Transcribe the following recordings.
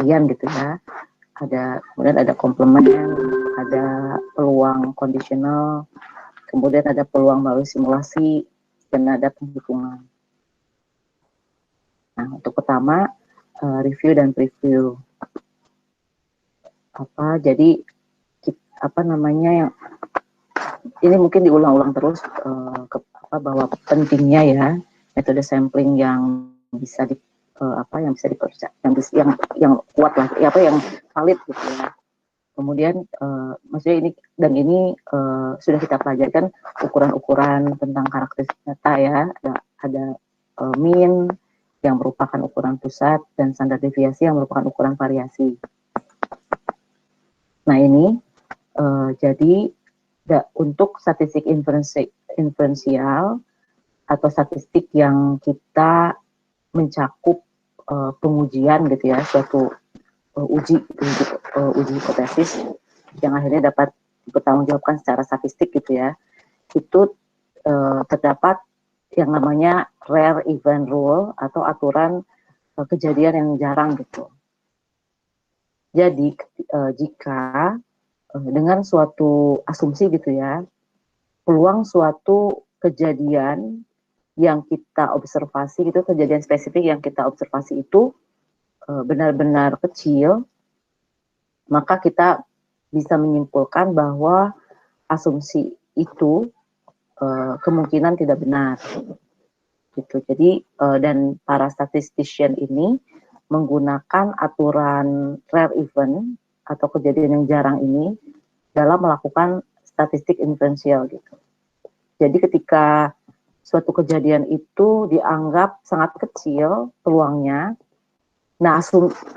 kejadian gitu ya. Kemudian ada komplement, ada peluang kondisional, kemudian ada peluang melalui simulasi, dan ada penghitungan. Nah, untuk pertama review dan preview. Jadi yang ini mungkin diulang-ulang terus bahwa pentingnya ya metode sampling yang bisa dipercaya, yang kuat lah, yang valid gitu ya. Kemudian maksudnya ini sudah kita pelajari kan ukuran-ukuran tentang karakteristik data ya, ada mean yang merupakan ukuran pusat dan standar deviasi yang merupakan ukuran variasi. Nah ini jadi untuk statistik inferensial atau statistik yang kita mencakup pengujian gitu ya, suatu uji hipotesis yang akhirnya dapat dipertanggungjawabkan secara statistik gitu ya, itu terdapat yang namanya rare event rule atau aturan kejadian yang jarang gitu. Jadi jika dengan suatu asumsi gitu ya, peluang suatu kejadian yang kita observasi gitu, kejadian spesifik yang kita observasi itu benar-benar kecil, maka kita bisa menyimpulkan bahwa asumsi itu kemungkinan tidak benar gitu. Jadi dan para statistician ini menggunakan aturan rare event atau kejadian yang jarang ini dalam melakukan statistik inferensial gitu. Jadi ketika suatu kejadian itu dianggap sangat kecil peluangnya, nah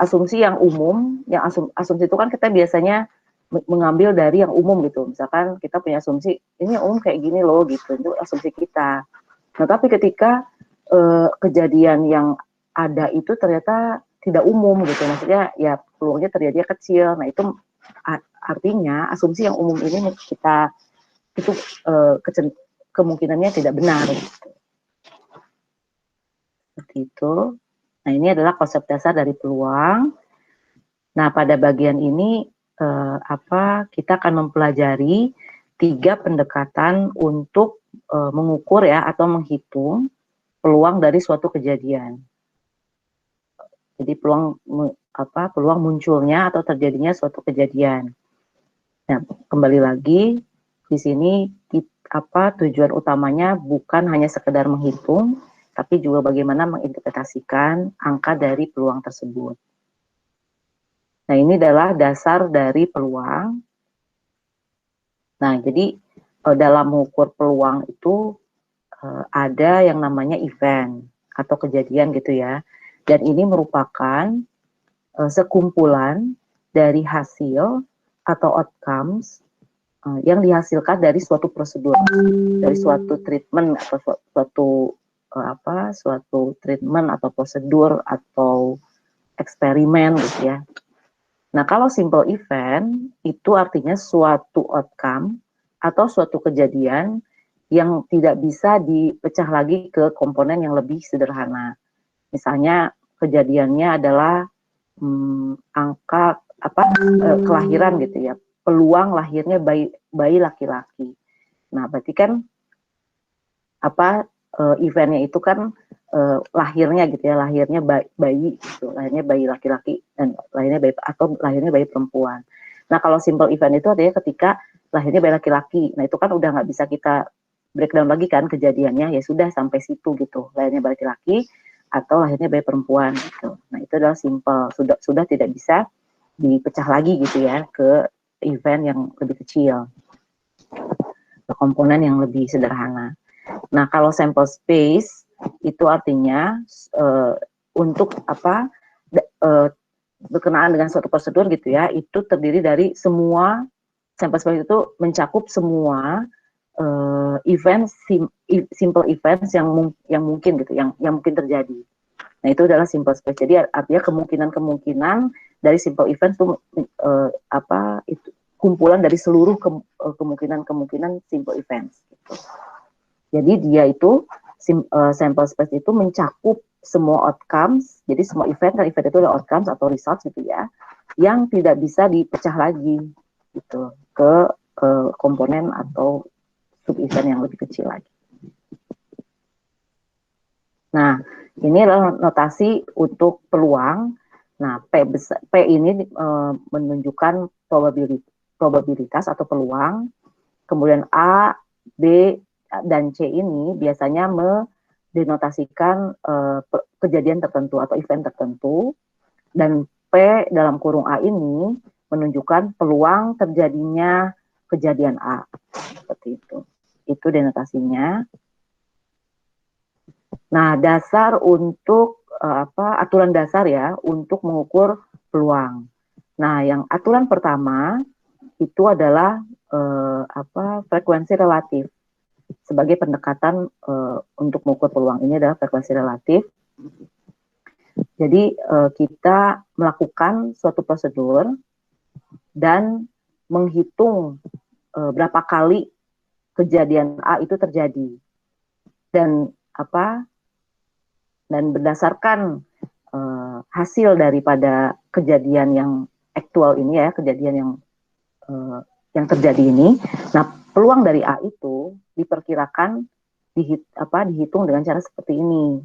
asumsi yang umum, asumsi itu kan kita biasanya mengambil dari yang umum gitu. Misalkan kita punya asumsi ini yang umum kayak gini loh gitu, itu asumsi kita. Nah tapi ketika kejadian yang ada itu ternyata tidak umum gitu, maksudnya ya peluangnya terjadi kecil. Nah itu artinya asumsi yang umum ini itu kemungkinannya tidak benar gitu. Seperti itu. Nah ini adalah konsep dasar dari peluang. Nah pada bagian ini kita akan mempelajari 3 pendekatan untuk mengukur ya atau menghitung peluang dari suatu kejadian. Jadi peluang munculnya atau terjadinya suatu kejadian. Nah, kembali lagi di sini tujuan utamanya bukan hanya sekedar menghitung, tapi juga bagaimana menginterpretasikan angka dari peluang tersebut. Nah, ini adalah dasar dari peluang. Nah, jadi dalam mengukur peluang itu ada yang namanya event atau kejadian gitu ya. Dan ini merupakan sekumpulan dari hasil atau outcomes yang dihasilkan dari suatu prosedur, dari suatu treatment atau suatu treatment atau prosedur atau eksperimen gitu ya. Nah, kalau simple event itu artinya suatu outcome atau suatu kejadian yang tidak bisa dipecah lagi ke komponen yang lebih sederhana. Misalnya kejadiannya adalah angka kelahiran gitu ya, peluang lahirnya bayi laki-laki. Nah, berarti kan eventnya itu kan lahirnya gitu ya, lahirnya bayi gitu, lahirnya bayi laki-laki dan lahirnya bayi perempuan. Nah, kalau simple event itu artinya ketika lahirnya bayi laki-laki. Nah, itu kan udah nggak bisa kita breakdown lagi kan kejadiannya, ya sudah sampai situ gitu, lahirnya bayi laki-laki atau lahirnya bayi perempuan gitu. Nah, itu adalah simple, sudah tidak bisa dipecah lagi gitu ya ke event yang lebih kecil, ke komponen yang lebih sederhana. Nah, kalau sample space itu artinya untuk berkenaan dengan suatu prosedur gitu ya, itu terdiri dari semua sample space itu mencakup semua simple events yang mungkin gitu, yang mungkin terjadi. Nah, itu adalah simple space. Jadi artinya kemungkinan dari simple event itu itu kumpulan dari seluruh kemungkinan simple events gitu. Jadi dia itu sample space itu mencakup semua outcomes, jadi semua event, kan event itu adalah outcomes atau results gitu ya, yang tidak bisa dipecah lagi gitu ke komponen atau sub event yang lebih kecil lagi. Nah, ini adalah notasi untuk peluang. Nah, P ini menunjukkan probabilitas atau peluang. Kemudian A, B, dan C ini biasanya mendenotasikan kejadian tertentu atau event tertentu. Dan P dalam kurung A ini menunjukkan peluang terjadinya kejadian A. Seperti itu. Itu denotasinya. Nah, dasar untuk aturan dasar ya untuk mengukur peluang. Nah, yang aturan pertama itu adalah frekuensi relatif. Sebagai pendekatan untuk mengukur peluang ini adalah frekuensi relatif. Jadi kita melakukan suatu prosedur dan menghitung berapa kali kejadian A itu terjadi. Dan berdasarkan hasil daripada kejadian yang aktual ini ya, kejadian yang terjadi ini. Nah, peluang dari A itu diperkirakan dihitung dengan cara seperti ini.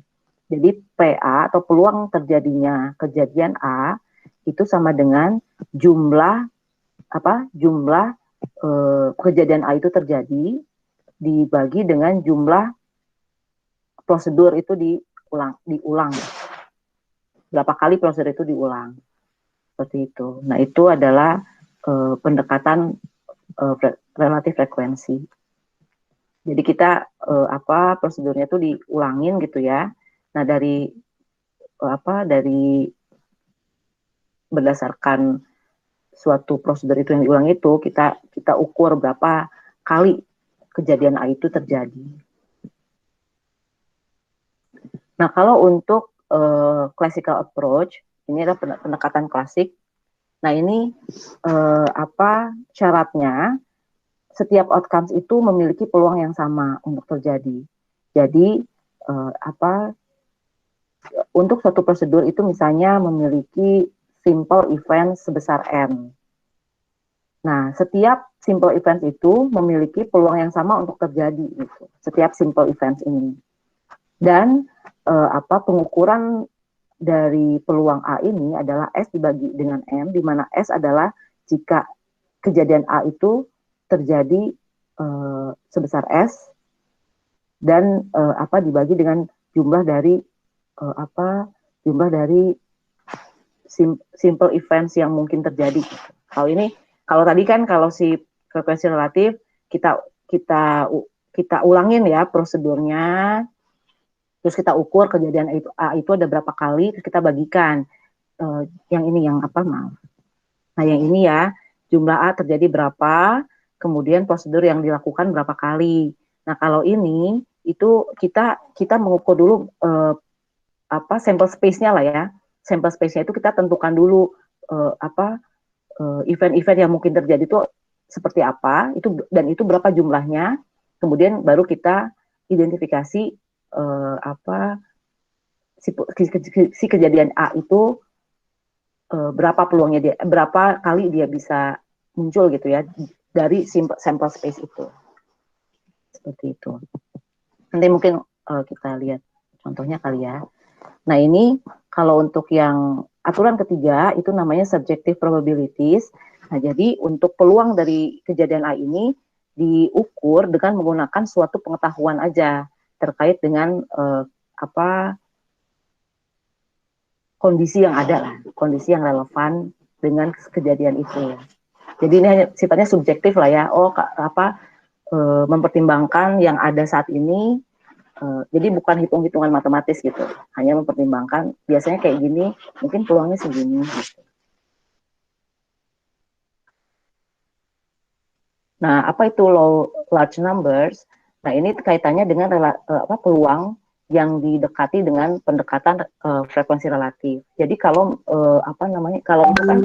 Jadi PA atau peluang terjadinya kejadian A itu sama dengan jumlah kejadian A itu terjadi dibagi dengan jumlah prosedur itu diulang. Berapa kali prosedur itu diulang. Seperti itu. Nah, itu adalah pendekatan relatif frekuensi. Jadi kita prosedurnya itu diulangin gitu ya. Nah, dari berdasarkan suatu prosedur itu yang diulang itu kita ukur berapa kali kejadian A itu terjadi. Nah, kalau untuk classical approach, ini adalah pendekatan klasik. Nah, ini syaratnya setiap outcomes itu memiliki peluang yang sama untuk terjadi. Jadi untuk suatu prosedur itu misalnya memiliki simple event sebesar n. Nah, setiap simple event itu memiliki peluang yang sama untuk terjadi gitu. Setiap simple event ini. Dan pengukuran dari peluang A ini adalah S dibagi dengan M, di mana S adalah jika kejadian A itu terjadi sebesar S dan dibagi dengan jumlah dari simple events yang mungkin terjadi. Kalau tadi kan kalau si frekuensi relatif kita ulangin ya prosedurnya, terus kita ukur kejadian A itu ada berapa kali, terus kita bagikan Nah, yang ini ya, jumlah A terjadi berapa, kemudian prosedur yang dilakukan berapa kali. Nah, kalau ini itu kita mengukur dulu sampel space-nya lah ya. Sampel space-nya itu kita tentukan dulu event-event yang mungkin terjadi itu seperti apa, dan itu berapa jumlahnya. Kemudian baru kita identifikasi si kejadian A itu berapa peluangnya berapa kali dia bisa muncul gitu ya dari sampel space itu. Seperti itu. Nanti mungkin kita lihat contohnya kali ya. Nah, ini kalau untuk yang aturan ketiga itu namanya subjective probabilities. Nah, jadi untuk peluang dari kejadian A ini diukur dengan menggunakan suatu pengetahuan aja terkait dengan kondisi yang ada lah, kondisi yang relevan dengan kejadian itu. Jadi ini hanya sifatnya subjektif lah ya. Mempertimbangkan yang ada saat ini. Jadi bukan hitung-hitungan matematis gitu, hanya mempertimbangkan biasanya kayak gini, mungkin peluangnya segini gitu. Nah, apa itu large numbers? Nah, ini kaitannya dengan peluang yang didekati dengan pendekatan frekuensi relatif. Jadi kalau kalau misalkan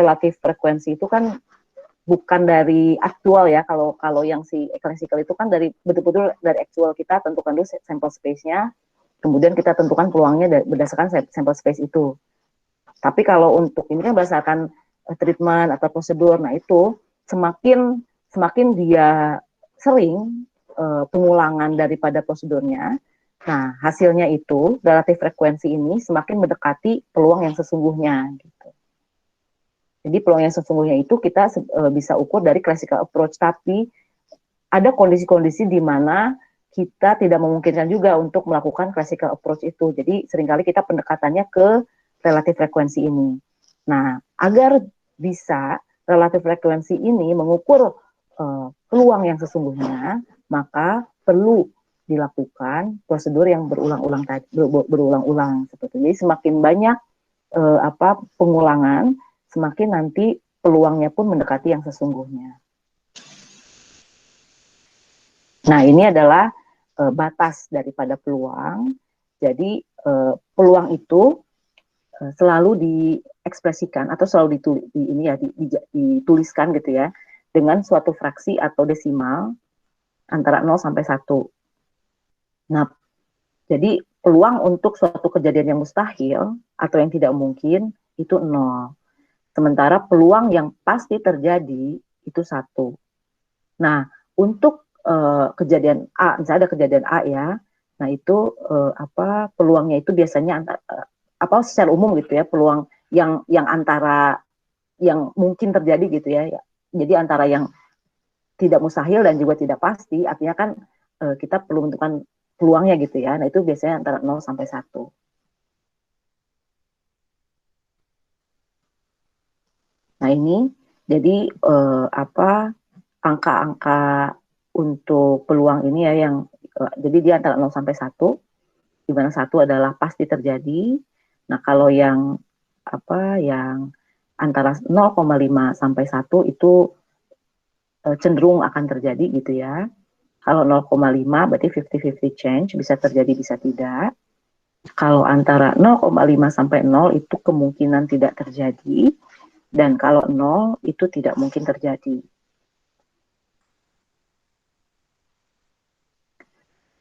relatif frekuensi itu kan bukan dari aktual ya, kalau yang si classical itu kan dari betul-betul dari aktual kita tentukan dulu sampel space-nya, Kemudian kita tentukan peluangnya berdasarkan sampel space itu. Tapi kalau untuk ini kan berdasarkan treatment atau prosedur, nah itu semakin dia sering pengulangan daripada prosedurnya, nah hasilnya itu relatif frekuensi ini semakin mendekati peluang yang sesungguhnya. Gitu. Jadi peluang yang sesungguhnya itu kita bisa ukur dari classical approach, tapi ada kondisi-kondisi di mana kita tidak memungkinkan juga untuk melakukan classical approach itu. Jadi seringkali kita pendekatannya ke relatif frekuensi ini. Nah, agar bisa relatif frekuensi ini mengukur peluang yang sesungguhnya, maka perlu dilakukan prosedur yang berulang-ulang seperti ini. Semakin banyak pengulangan, semakin nanti peluangnya pun mendekati yang sesungguhnya. Nah, ini adalah batas daripada peluang. Jadi peluang itu selalu diekspresikan atau selalu dituliskan gitu ya dengan suatu fraksi atau desimal antara 0 sampai 1. Nah, jadi peluang untuk suatu kejadian yang mustahil atau yang tidak mungkin itu 0. Sementara peluang yang pasti terjadi itu 1. Nah, untuk kejadian A, misalnya ada kejadian A ya, nah itu peluangnya itu biasanya secara umum gitu ya, peluang yang antara yang mungkin terjadi gitu ya, jadi antara yang tidak mustahil dan juga tidak pasti, artinya kan kita perlu menentukan peluangnya gitu ya, nah itu biasanya antara 0 sampai 1. Nah ini, jadi angka-angka untuk peluang ini ya yang jadi dia antara 0 sampai 1, di mana 1 adalah pasti terjadi. Nah, kalau yang yang antara 0,5 sampai 1 itu cenderung akan terjadi gitu ya. Kalau 0,5 berarti 50-50 change, bisa terjadi bisa tidak. Kalau antara 0,5 sampai 0 itu kemungkinan tidak terjadi, dan kalau 0 itu tidak mungkin terjadi.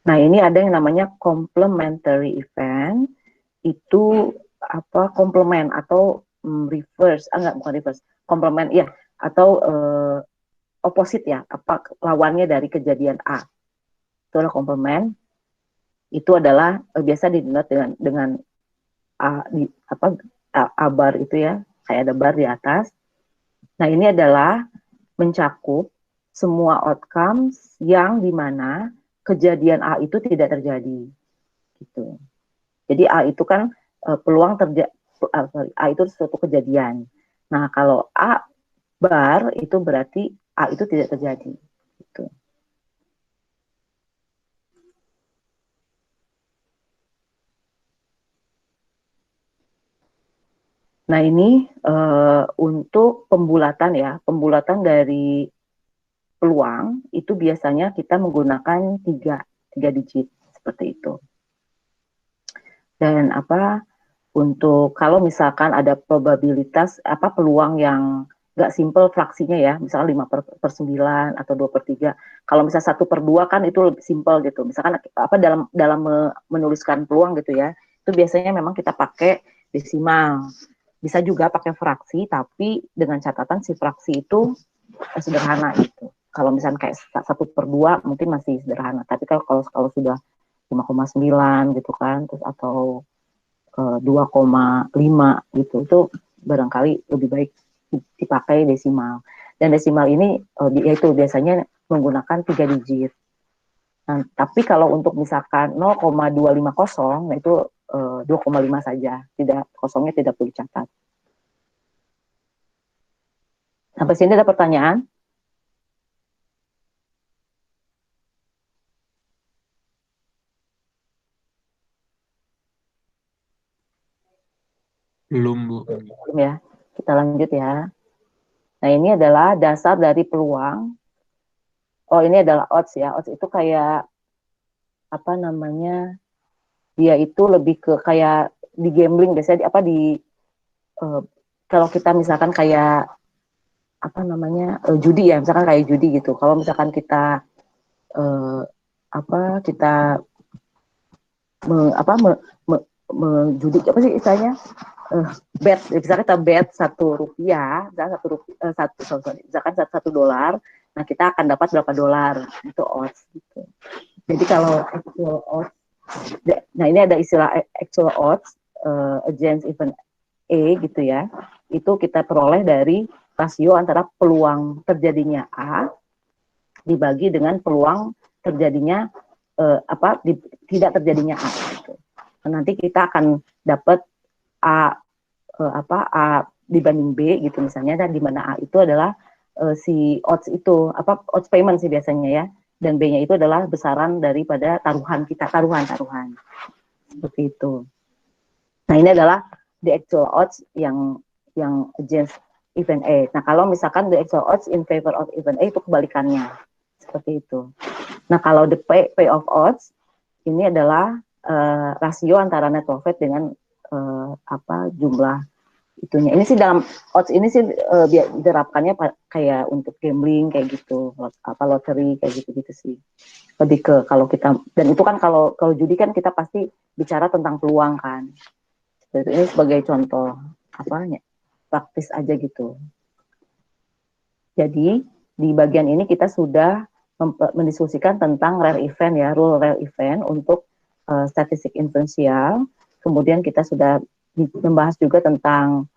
Nah, ini ada yang namanya complementary event, itu komplement atau reverse, bukan reverse, komplement ya, atau opposite ya, lawannya dari kejadian A. Itu adalah komplement, itu adalah biasa dinote dengan A bar itu ya, kayak ada bar di atas. Nah, ini adalah mencakup semua outcomes yang dimana kejadian A itu tidak terjadi. Gitu. Jadi A itu kan peluang A itu suatu kejadian. Nah, kalau A bar itu berarti A itu tidak terjadi. Gitu. Nah, ini untuk pembulatan ya, pembulatan dari peluang itu biasanya kita menggunakan tiga digit seperti itu. Dan untuk kalau misalkan ada probabilitas peluang yang nggak simple fraksinya ya, misalnya 5/9 atau 2/3. Kalau misalnya 1/2 kan itu lebih simple gitu. Misalkan dalam menuliskan peluang gitu ya, itu biasanya memang kita pakai desimal. Bisa juga pakai fraksi, tapi dengan catatan si fraksi itu sederhana gitu. Kalau misalnya kayak 1/2 mungkin masih sederhana, tapi kalau sudah 5,9 gitu kan, terus atau 2,5 gitu, itu barangkali lebih baik dipakai desimal. Dan desimal ini yaitu biasanya menggunakan 3 digit. Nah, tapi kalau untuk misalkan 0,250, nah itu 2,5 saja, kosongnya tidak perlu dicatat. Sampai sini ada pertanyaan? Belum, Bu. Belum ya. Kita lanjut ya. Nah, ini adalah dasar dari peluang. Oh, ini adalah odds ya. Odds itu kayak dia itu lebih ke kayak di gambling biasanya kalau kita misalkan kayak judi ya, misalkan kayak judi gitu. Kalau misalkan kita kita judi apa sih istilahnya, bet, misalkan kita bet Rp1, misalkan $1, nah kita akan dapat berapa dolar, itu odds gitu. Jadi kalau actual odds, nah ini ada istilah actual odds against event A gitu ya, itu kita peroleh dari rasio antara peluang terjadinya A dibagi dengan peluang terjadinya tidak terjadinya A gitu. Nah, nanti kita akan dapat A A dibanding B gitu misalnya, dan di mana A itu adalah si odds itu odds payment sih biasanya ya, dan B-nya itu adalah besaran daripada taruhan kita, taruhan seperti itu. Nah, ini adalah the actual odds yang against event A. Nah, kalau misalkan the actual odds in favor of event A itu kebalikannya, seperti itu. Nah, kalau the payoff odds ini adalah rasio antara net profit dengan jumlah itunya. Ini sih dalam odds ini sih diterapkannya kayak untuk gambling kayak gitu, lottery kayak gitu-gitu sih. Lebih ke kalau kita, dan itu kan kalau judi kan kita pasti bicara tentang peluang kan. Jadi ini sebagai contoh praktis aja gitu. Jadi di bagian ini kita sudah mendiskusikan tentang rare event ya, rule rare event untuk statistik inferensial. Kemudian kita sudah membahas juga tentang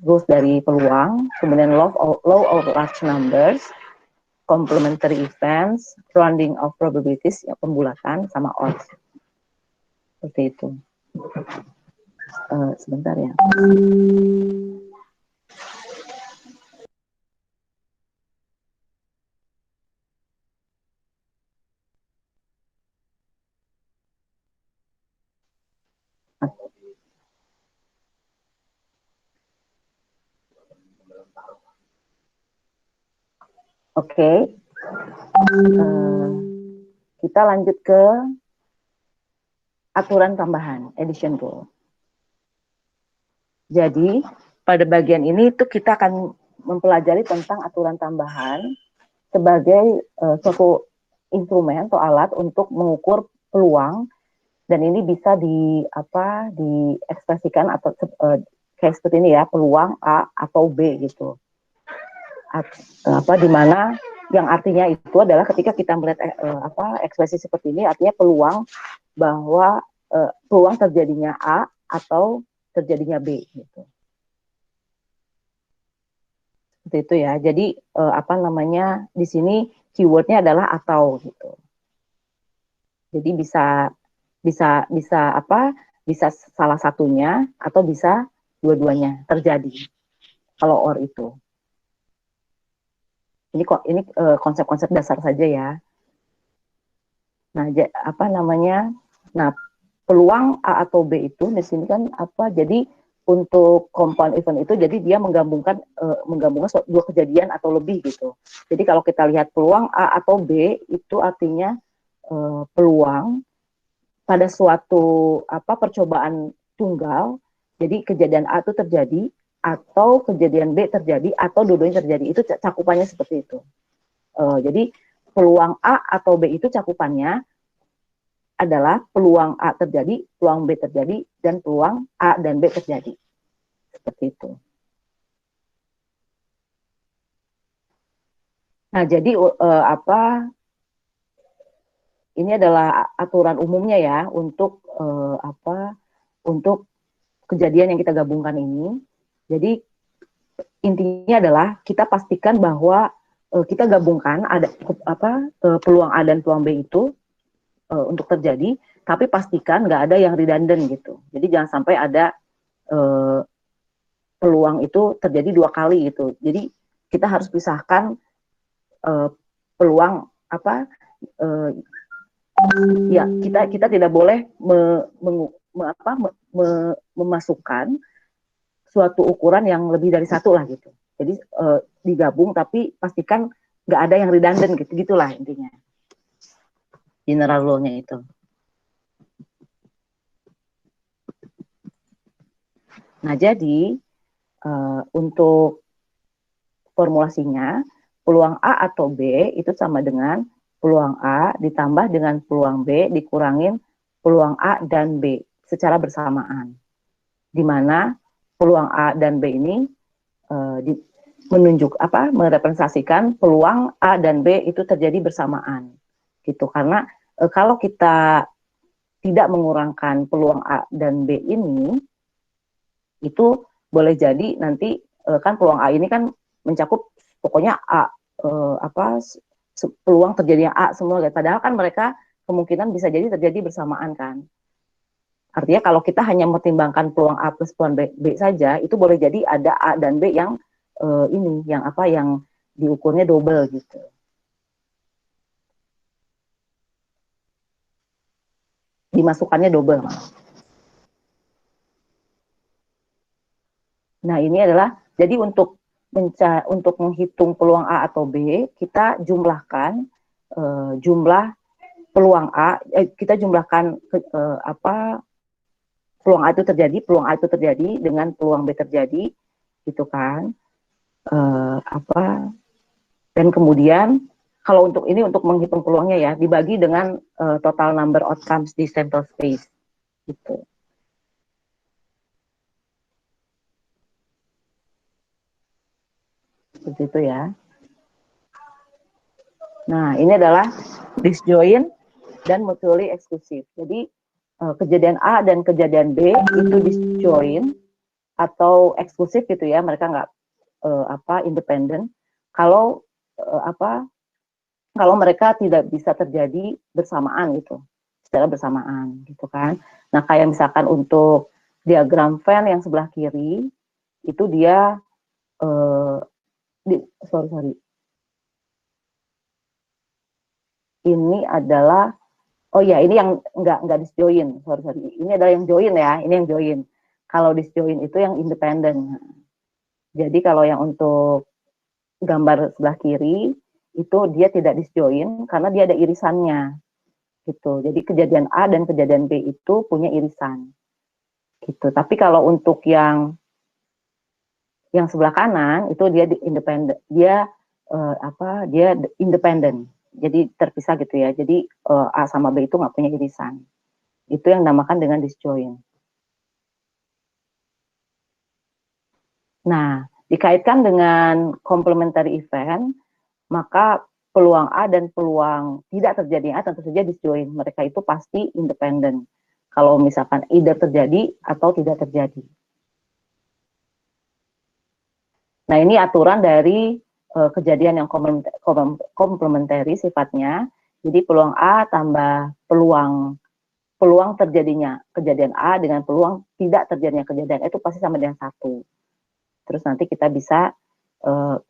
rules dari peluang, kemudian law of large numbers, complementary events, rounding of probabilities, ya, pembulatan sama odds. Seperti itu. Sebentar ya. Oke. Kita lanjut ke aturan tambahan, addition rule. Jadi, pada bagian ini tuh kita akan mempelajari tentang aturan tambahan sebagai suatu instrumen atau alat untuk mengukur peluang, dan ini bisa diekspresikan atau kayak seperti ini ya, peluang A atau B gitu. Di mana yang artinya itu adalah ketika kita melihat ekspresi seperti ini, artinya peluang bahwa peluang terjadinya A atau terjadinya B gitu. Seperti itu ya. Jadi di sini keywordnya adalah atau gitu. Jadi bisa salah satunya atau bisa dua-duanya terjadi kalau or itu. Ini konsep-konsep dasar saja ya. Nah, nah, peluang A atau B itu di sini kan jadi untuk compound event itu, jadi dia menggabungkan dua kejadian atau lebih gitu. Jadi kalau kita lihat peluang A atau B itu artinya peluang pada suatu percobaan tunggal, jadi kejadian A itu terjadi atau kejadian B terjadi atau dua-duanya terjadi, itu cakupannya seperti itu. Jadi peluang A atau B itu cakupannya adalah peluang A terjadi, peluang B terjadi, dan peluang A dan B terjadi. Seperti itu. Nah, jadi ini adalah aturan umumnya ya untuk untuk kejadian yang kita gabungkan ini. Jadi intinya adalah kita pastikan bahwa kita gabungkan ada peluang A dan peluang B itu untuk terjadi, tapi pastikan nggak ada yang redundant gitu. Jadi jangan sampai ada peluang itu terjadi dua kali gitu. Jadi kita harus pisahkan peluang ya, kita tidak boleh memasukkan suatu ukuran yang lebih dari satu lah gitu. Jadi digabung tapi pastikan nggak ada yang redundant gitu, gitulah intinya. General rule-nya itu. Nah, jadi untuk formulasinya, peluang A atau B itu sama dengan peluang A ditambah dengan peluang B dikurangin peluang A dan B secara bersamaan, di mana peluang A dan B ini merepresentasikan peluang A dan B itu terjadi bersamaan, gitu. Karena kalau kita tidak mengurangkan peluang A dan B ini, itu boleh jadi nanti kan peluang A ini kan mencakup pokoknya A peluang terjadinya A semua, padahal kan mereka kemungkinan bisa jadi terjadi bersamaan kan. Artinya kalau kita hanya mempertimbangkan peluang A plus peluang B saja, itu boleh jadi ada A dan B yang yang diukurnya double gitu. Dimasukkannya double. Nah, ini adalah jadi untuk menghitung peluang A atau B, kita jumlahkan jumlah peluang A, kita jumlahkan peluang A itu terjadi dengan peluang B terjadi, gitu kan. Dan kemudian kalau untuk menghitung peluangnya ya, dibagi dengan total number outcomes di sample space, gitu. Seperti itu ya. Nah, ini adalah disjoint dan mutually exclusive. Jadi kejadian A dan kejadian B itu disjoint atau eksklusif gitu ya, mereka nggak independen. Kalau kalau mereka tidak bisa terjadi bersamaan gitu, secara bersamaan gitu kan. Nah, kayak misalkan untuk diagram Venn yang sebelah kiri itu dia ini adalah ini yang nggak disjoin, sorry. Ini adalah yang join ya, ini yang join. Kalau disjoin itu yang independen. Jadi kalau yang untuk gambar sebelah kiri itu dia tidak disjoin karena dia ada irisannya, gitu. Jadi kejadian A dan kejadian B itu punya irisan, gitu. Tapi kalau untuk yang sebelah kanan itu dia independen, dia independen. Jadi terpisah gitu ya. Jadi A sama B itu nggak punya irisan. Itu yang dinamakan dengan disjoint. Nah, dikaitkan dengan complementary event, maka peluang A dan peluang tidak terjadi A tentu saja disjoint. Mereka itu pasti independen. Kalau misalkan either terjadi atau tidak terjadi. Nah, ini aturan dari kejadian yang komplementari sifatnya. Jadi peluang A tambah peluang terjadinya kejadian A dengan peluang tidak terjadinya kejadian itu pasti sama dengan 1. Terus nanti kita bisa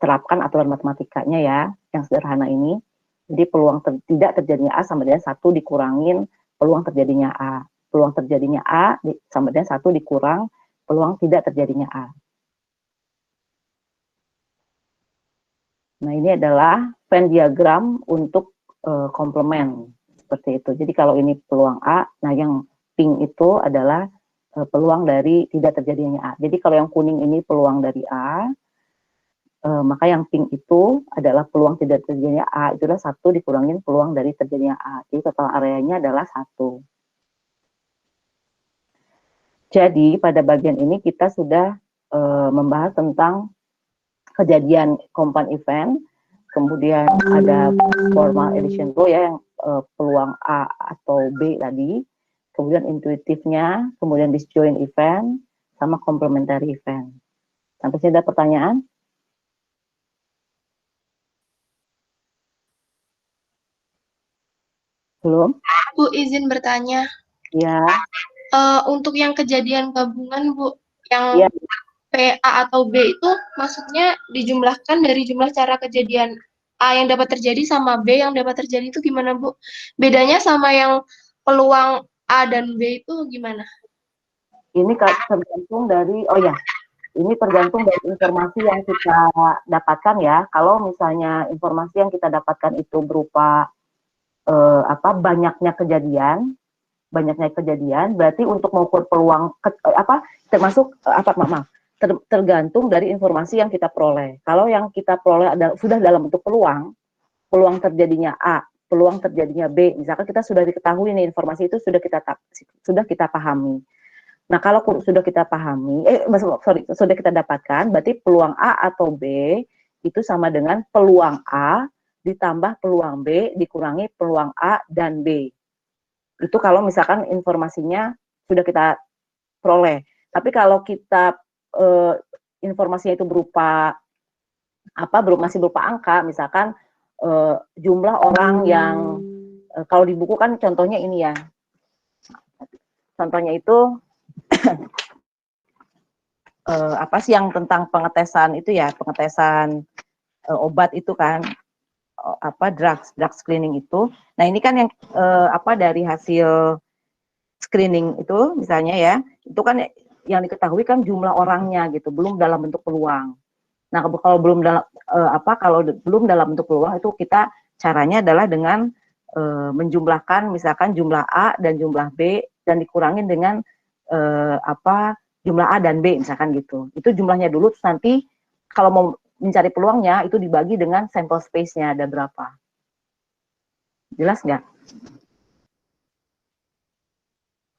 terapkan aturan matematikanya ya, yang sederhana ini. Jadi peluang tidak terjadinya A sama dengan 1 dikurangin peluang terjadinya A. Peluang terjadinya A sama dengan 1 dikurang peluang tidak terjadinya A. Nah, ini adalah Venn diagram untuk komplement seperti itu. Jadi kalau ini peluang A, nah yang pink itu adalah peluang dari tidak terjadinya A. Jadi kalau yang kuning ini peluang dari A, maka yang pink itu adalah peluang tidak terjadinya A, itulah 1 dikurangin peluang dari terjadinya A. Jadi total areanya adalah 1. Jadi pada bagian ini kita sudah membahas tentang kejadian compound event, kemudian ada formal addition rule ya, yang peluang A atau B tadi, kemudian intuitifnya, kemudian disjoint event, sama complementary event. Sampai sini ada pertanyaan? Belum? Bu, izin bertanya. Ya. Untuk yang kejadian gabungan, Bu, yang ya. P, A, atau B itu maksudnya dijumlahkan dari jumlah cara kejadian A yang dapat terjadi sama B yang dapat terjadi itu gimana, Bu? Bedanya sama yang peluang A dan B itu gimana? Ini tergantung dari, ini tergantung dari informasi yang kita dapatkan ya. Kalau misalnya informasi yang kita dapatkan itu berupa banyaknya kejadian, berarti untuk mengukur peluang tergantung dari informasi yang kita peroleh. Kalau yang kita peroleh sudah dalam bentuk peluang terjadinya A peluang terjadinya B. Misalkan kita sudah diketahui nih informasi itu sudah kita pahami. Nah, kalau sudah kita pahami, sudah kita dapatkan, berarti peluang A atau B itu sama dengan peluang A ditambah peluang B dikurangi peluang A dan B. Itu kalau misalkan informasinya sudah kita peroleh. Tapi kalau kita informasinya itu berupa masih berupa angka, misalkan jumlah orang yang kalau di buku kan contohnya ini ya. Contohnya itu apa sih yang tentang pengetesan itu ya, pengetesan obat itu kan, drug screening itu. Nah, ini kan yang dari hasil screening itu misalnya ya, itu kan yang diketahui kan jumlah orangnya gitu, belum dalam bentuk peluang. Nah, kalau belum dalam bentuk peluang itu kita caranya adalah dengan menjumlahkan misalkan jumlah A dan jumlah B dan dikurangin dengan jumlah A dan B misalkan gitu. Itu jumlahnya dulu, terus nanti kalau mau mencari peluangnya itu dibagi dengan sampel space-nya ada berapa. Jelas nggak?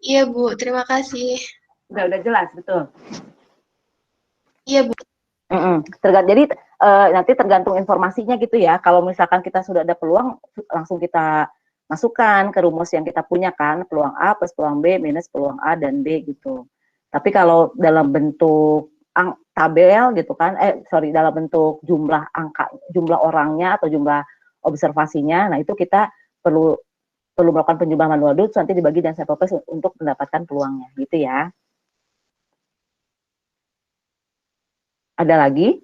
Iya, Bu. Terima kasih. Udah jelas, betul. Iya, Bu. Jadi nanti tergantung informasinya gitu ya. Kalau misalkan kita sudah ada peluang, langsung kita masukkan ke rumus yang kita punya kan, peluang A plus peluang B minus peluang A dan B gitu. Tapi kalau dalam bentuk tabel gitu kan, dalam bentuk jumlah orangnya atau jumlah observasinya, nah itu kita perlu melakukan penjumlahan manual dulu, nanti dibagi dan sampel space untuk mendapatkan peluangnya gitu ya. Ada lagi?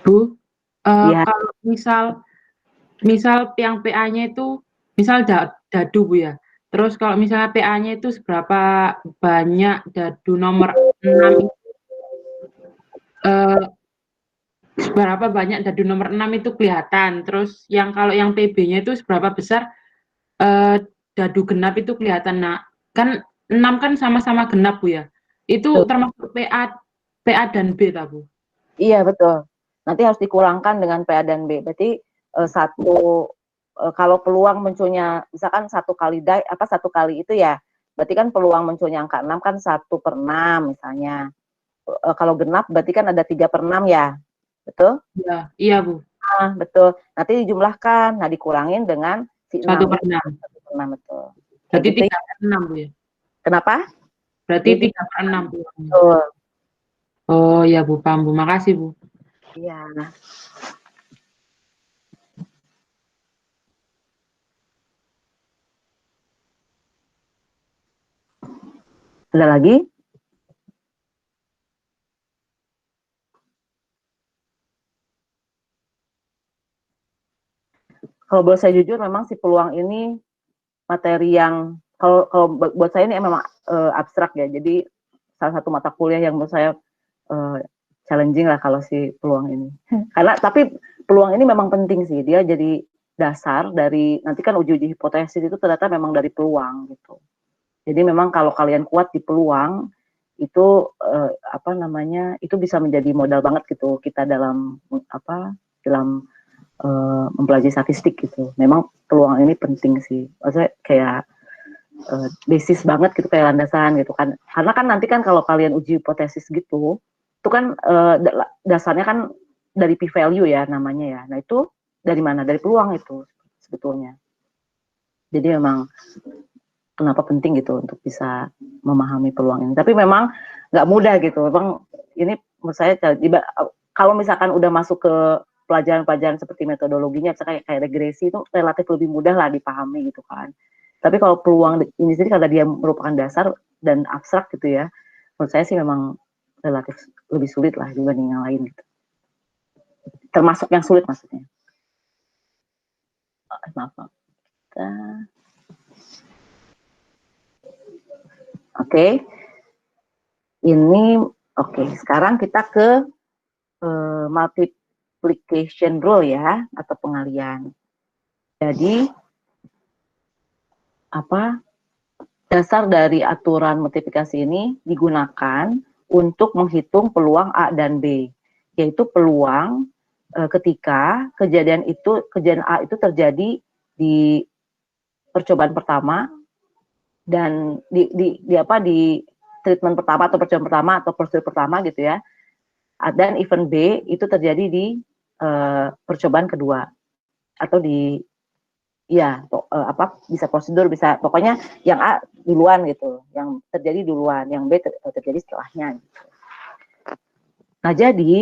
Bu, Ya. kalau misal yang PA-nya itu misal dadu Bu ya. Terus kalau misalnya PA-nya itu seberapa banyak dadu nomor 6 seberapa banyak dadu nomor 6 itu kelihatan. Terus kalau yang PB-nya itu seberapa besar dadu genap itu kelihatan. Nah, kan 6 kan sama-sama genap Bu ya. Itu termasuk PA dan B tak Bu? Iya, betul. Nanti harus dikurangkan dengan PA dan B. Berarti kalau peluang munculnya misalkan satu kali itu ya, berarti kan peluang munculnya angka 6 kan 1/6 misalnya. Kalau genap berarti kan ada 3/6 ya, betul? Iya Bu. Nah, betul. Nanti dijumlahkan, nah dikurangin dengan si 6. 1/6. 1/6, betul. Berarti Gitu 3/6 Bu ya? Kenapa? Berarti 3/6 Bu. Betul. Oh ya Bu, paham Bu. Makasih Bu. Iya. Ada lagi? Kalau boleh saya jujur, memang si peluang ini materi yang kalau buat saya ini memang abstrak ya. Jadi salah satu mata kuliah yang menurut saya challenging lah kalau si peluang ini. Tapi peluang ini memang penting sih. Dia jadi dasar dari nanti kan uji-uji hipotesis itu ternyata memang dari peluang gitu. Jadi memang kalau kalian kuat di peluang itu itu bisa menjadi modal banget gitu kita dalam mempelajari statistik gitu. Memang peluang ini penting sih. Maksudnya kayak basis banget gitu, kayak landasan gitu kan. Karena kan nanti kan kalau kalian uji hipotesis gitu, itu kan dasarnya kan dari p-value ya namanya ya. Nah itu dari mana? Dari peluang itu sebetulnya. Jadi memang kenapa penting gitu untuk bisa memahami peluang ini. Tapi memang nggak mudah gitu. Memang ini menurut saya kalau misalkan udah masuk ke pelajaran-pelajaran seperti metodologinya, misalnya kayak regresi itu relatif lebih mudah lah dipahami gitu kan. Tapi kalau peluang ini sendiri karena dia merupakan dasar dan abstrak gitu ya, menurut saya sih memang relatif lebih sulit lah dibanding yang lain gitu. Termasuk yang sulit maksudnya. Maaf. Oke. Ini oke. Sekarang kita ke multiplication rule ya, atau pengalian. Jadi dasar dari aturan multiplikasi ini digunakan untuk menghitung peluang A dan B, yaitu peluang ketika kejadian A itu terjadi di percobaan pertama dan di treatment pertama atau percobaan pertama atau prosedur pertama gitu ya, dan event B itu terjadi di percobaan kedua atau di bisa prosedur, bisa pokoknya yang A duluan gitu, yang terjadi duluan, yang B terjadi setelahnya gitu. Nah, jadi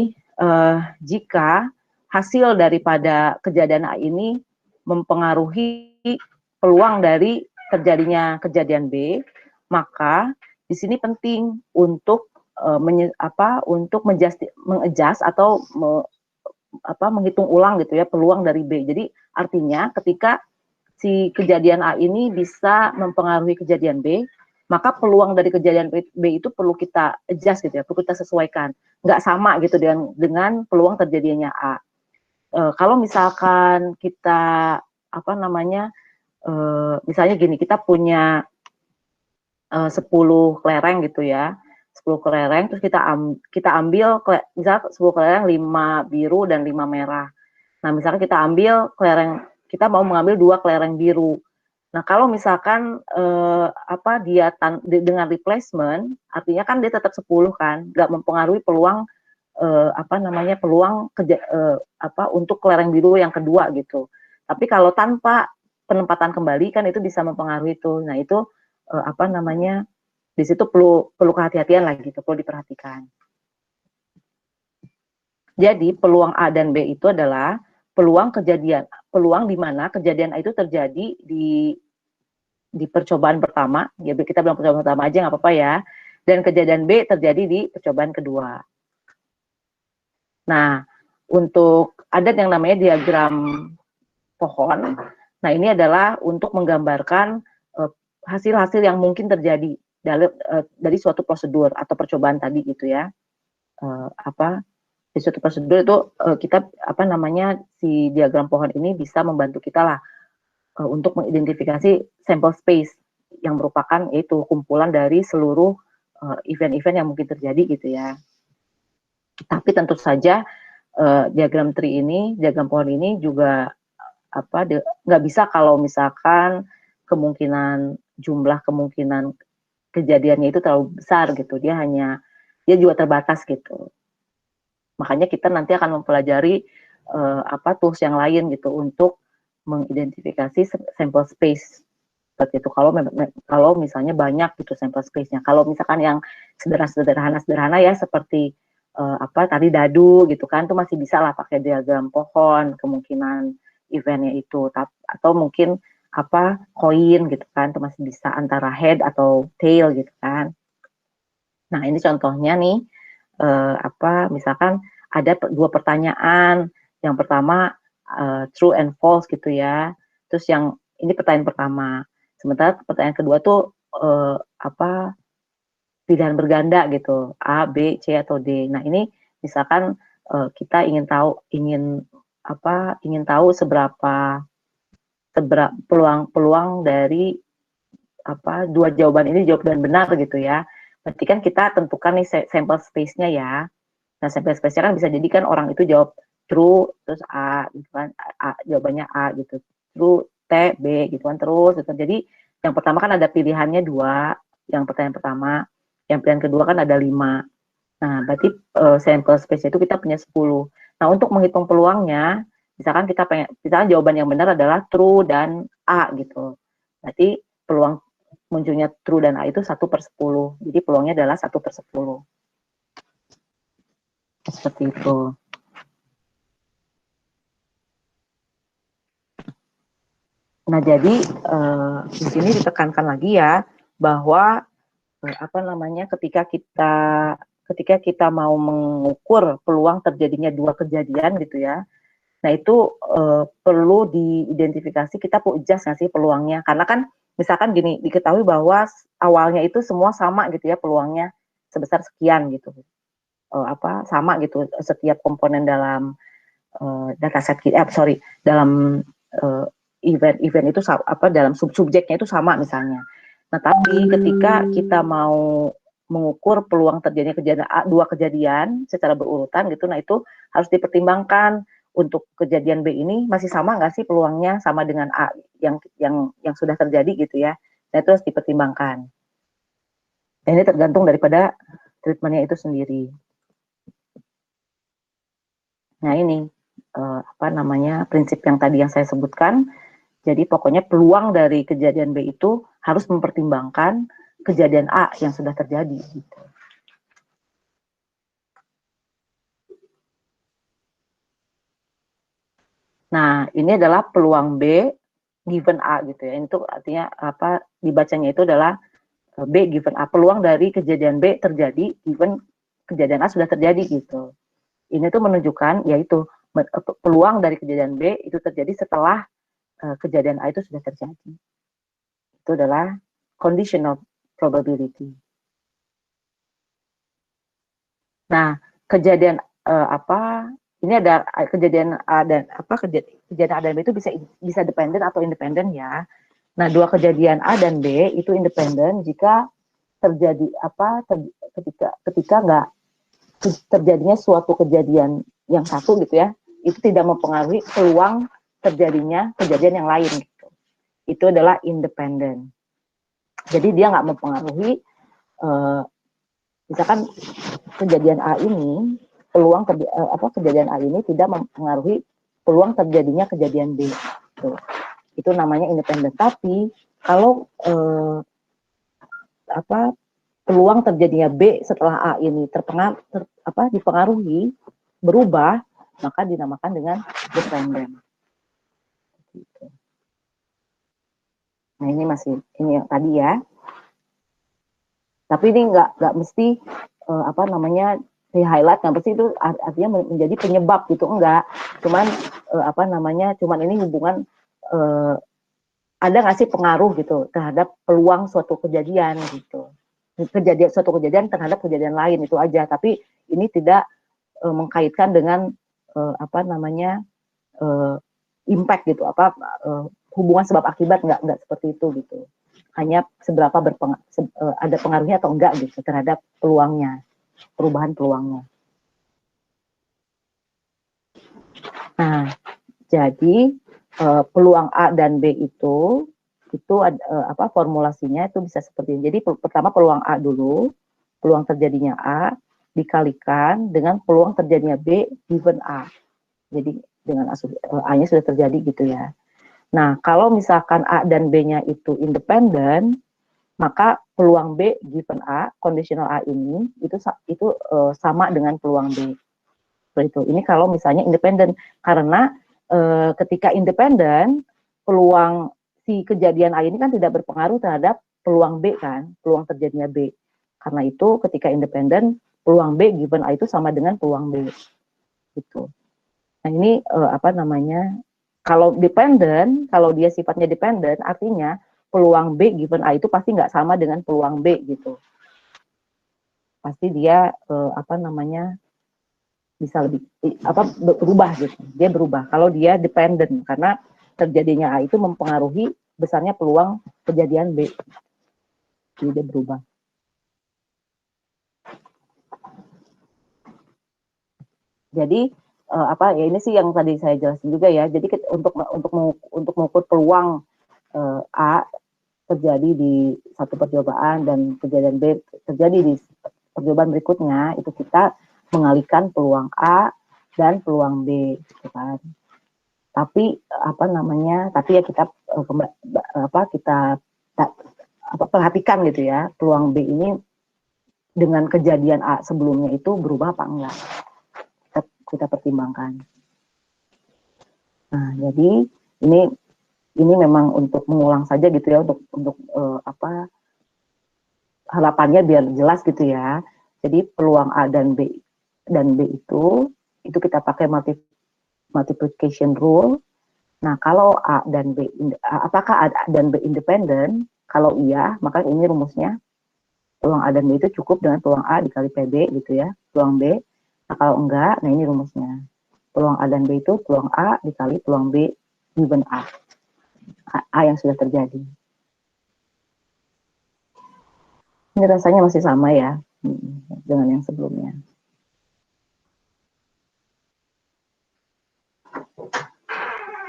jika hasil daripada kejadian A ini mempengaruhi peluang dari terjadinya kejadian B, maka di sini penting untuk mengadjust atau menghitung ulang gitu ya peluang dari B. Jadi artinya ketika si kejadian A ini bisa mempengaruhi kejadian B, maka peluang dari kejadian B itu perlu kita adjust gitu ya, perlu kita sesuaikan. Nggak sama gitu dengan peluang terjadinya A. Kalau misalkan kita misalnya gini, kita punya 10 kelereng gitu ya, 10 kelereng, terus kita ambil misalnya 10 kelereng, 5 biru dan 5 merah. Nah, misalkan kita ambil kita mau mengambil 2 kelereng biru. Nah, kalau misalkan dia dengan replacement, artinya kan dia tetap 10 kan, nggak mempengaruhi peluang untuk kelereng biru yang kedua gitu. Tapi kalau tanpa penempatan kembali kan itu bisa mempengaruhi itu. Nah, itu di situ perlu kehati-hatian lagi gitu, perlu diperhatikan. Jadi peluang A dan B itu adalah peluang di mana kejadian itu terjadi di percobaan pertama, ya kita bilang percobaan pertama aja nggak apa-apa ya, dan kejadian B terjadi di percobaan kedua. Nah, untuk ada yang namanya diagram pohon. Nah, ini adalah untuk menggambarkan hasil-hasil yang mungkin terjadi dari suatu prosedur atau percobaan tadi gitu ya. Di suatu prosedur itu kita si diagram pohon ini bisa membantu kita lah untuk mengidentifikasi sampel space yang merupakan yaitu kumpulan dari seluruh event-event yang mungkin terjadi gitu ya. Tapi tentu saja diagram pohon ini juga nggak bisa kalau misalkan jumlah kemungkinan kejadiannya itu terlalu besar gitu. Dia juga terbatas gitu. Makanya kita nanti akan mempelajari tools yang lain gitu untuk mengidentifikasi sampel space seperti itu. Kalau misalnya banyak gitu sampel space-nya. Kalau misalkan yang sederhana ya seperti tadi dadu gitu kan, itu masih bisa lah pakai diagram pohon kemungkinan eventnya itu, atau mungkin koin gitu kan, itu masih bisa antara head atau tail gitu kan. Nah, ini contohnya nih, misalkan ada 2 pertanyaan. Yang pertama true and false gitu ya. Terus ini pertanyaan pertama. Sementara pertanyaan kedua tuh pilihan berganda gitu, A, B, C atau D. Nah, ini misalkan kita ingin tahu seberapa peluang dari 2 jawaban ini jawaban benar gitu ya. Berarti kan kita tentukan nih sampel space-nya ya. Nah, sampel space-nya kan bisa jadi kan orang itu jawab true terus A gitu kan, jawabannya A gitu, true T B gitu kan, terus gitu. Jadi yang pertama kan ada pilihannya 2, yang pertanyaan pertama, yang pilihan kedua kan ada 5. Nah, berarti sampel space itu kita punya 10. Nah, untuk menghitung peluangnya, misalkan jawaban yang benar adalah true dan A gitu. Berarti peluang munculnya true dan A itu 1/10. Jadi peluangnya adalah 1/10. Seperti itu. Nah, jadi di sini ditekankan lagi ya bahwa ketika kita mau mengukur peluang terjadinya 2 kejadian gitu ya. Nah, itu perlu diidentifikasi, kita perlu adjust nggak sih peluangnya. Karena kan misalkan gini, diketahui bahwa awalnya itu semua sama gitu ya peluangnya sebesar sekian gitu. Sama gitu setiap komponen dalam dataset dalam event itu dalam subjeknya itu sama misalnya. Nah, tapi ketika kita mau mengukur peluang terjadinya kejadian A, 2 kejadian secara berurutan gitu. Nah, itu harus dipertimbangkan untuk kejadian B ini masih sama nggak sih peluangnya sama dengan A yang sudah terjadi gitu ya. Nah, itu harus dipertimbangkan. Dan ini tergantung daripada treatmentnya itu sendiri. Nah, ini apa namanya prinsip yang tadi yang saya sebutkan. Jadi pokoknya peluang dari kejadian B itu harus mempertimbangkan kejadian A yang sudah terjadi. Gitu. Nah, ini adalah peluang B given A gitu ya. Itu artinya apa dibacanya itu adalah B given A, peluang dari kejadian B terjadi given kejadian A sudah terjadi gitu. Ini tuh menunjukkan yaitu peluang dari kejadian B itu terjadi setelah kejadian A itu sudah terjadi. Itu adalah conditional probability. Nah, kejadian apa? Ini ada kejadian A dan apa kejadian A dan B itu bisa dependen atau independen ya. Nah, 2 kejadian A dan B itu independen jika terjadi apa ketika nggak terjadinya suatu kejadian yang satu gitu ya, itu tidak mempengaruhi peluang terjadinya kejadian yang lain gitu. Itu adalah independen. Jadi dia nggak mempengaruhi misalkan kejadian A ini peluang kejadian A ini tidak mempengaruhi peluang terjadinya kejadian B. Gitu. Itu namanya independen. Tapi kalau peluang terjadinya B setelah A ini dipengaruhi berubah, maka dinamakan dengan dependen. Gitu. Nah, ini yang tadi ya. Tapi ini nggak mesti di-highlight, nggak mesti itu artinya menjadi penyebab gitu, enggak. Cuman cuman ini hubungan ada nggak sih pengaruh gitu terhadap peluang suatu kejadian gitu. Suatu kejadian terhadap kejadian lain itu aja, tapi ini tidak mengkaitkan dengan impact gitu, hubungan sebab akibat nggak seperti itu gitu. Hanya seberapa ada pengaruhnya atau enggak gitu terhadap peluangnya, perubahan peluangnya. Nah, jadi peluang A dan B itu formulasinya itu bisa seperti ini. Jadi pertama peluang A dulu, peluang terjadinya A dikalikan dengan peluang terjadinya B given A. Jadi dengan A-nya sudah terjadi gitu ya. Nah, kalau misalkan A dan B-nya itu independen, maka peluang B given A, conditional A ini itu sama dengan peluang B. Seperti itu. Ini kalau misalnya independen, karena ketika independen, peluang si kejadian A ini kan tidak berpengaruh terhadap peluang B kan, peluang terjadinya B. Karena itu ketika independen, peluang B given A itu sama dengan peluang B. Gitu. Nah, ini kalau dependen, kalau dia sifatnya dependen, artinya peluang B given A itu pasti nggak sama dengan peluang B gitu. Pasti dia bisa lebih berubah gitu. Dia berubah kalau dia dependen, karena terjadinya A itu mempengaruhi besarnya peluang kejadian B. Jadi dia berubah. Jadi ini sih yang tadi saya jelasin juga ya. Jadi untuk mengukur peluang A terjadi di satu percobaan dan kejadian B terjadi di percobaan berikutnya, itu kita mengalihkan peluang A dan peluang B, gitu kan. Tapi tapi ya kita perhatikan gitu ya, peluang B ini dengan kejadian A sebelumnya itu berubah apa enggak. Kita pertimbangkan. Nah, jadi ini memang untuk mengulang saja gitu ya, untuk harapannya biar jelas gitu ya. Jadi peluang A dan B itu kita pakai multiplication rule. Nah, kalau A dan B, apakah A dan B independen? Kalau iya, maka ini rumusnya peluang A dan B itu cukup dengan peluang A dikali PB gitu ya, peluang B. Nah, kalau enggak, nah ini rumusnya. Peluang A dan B itu peluang A dikali peluang B given A. A yang sudah terjadi. Ini rasanya masih sama ya dengan yang sebelumnya.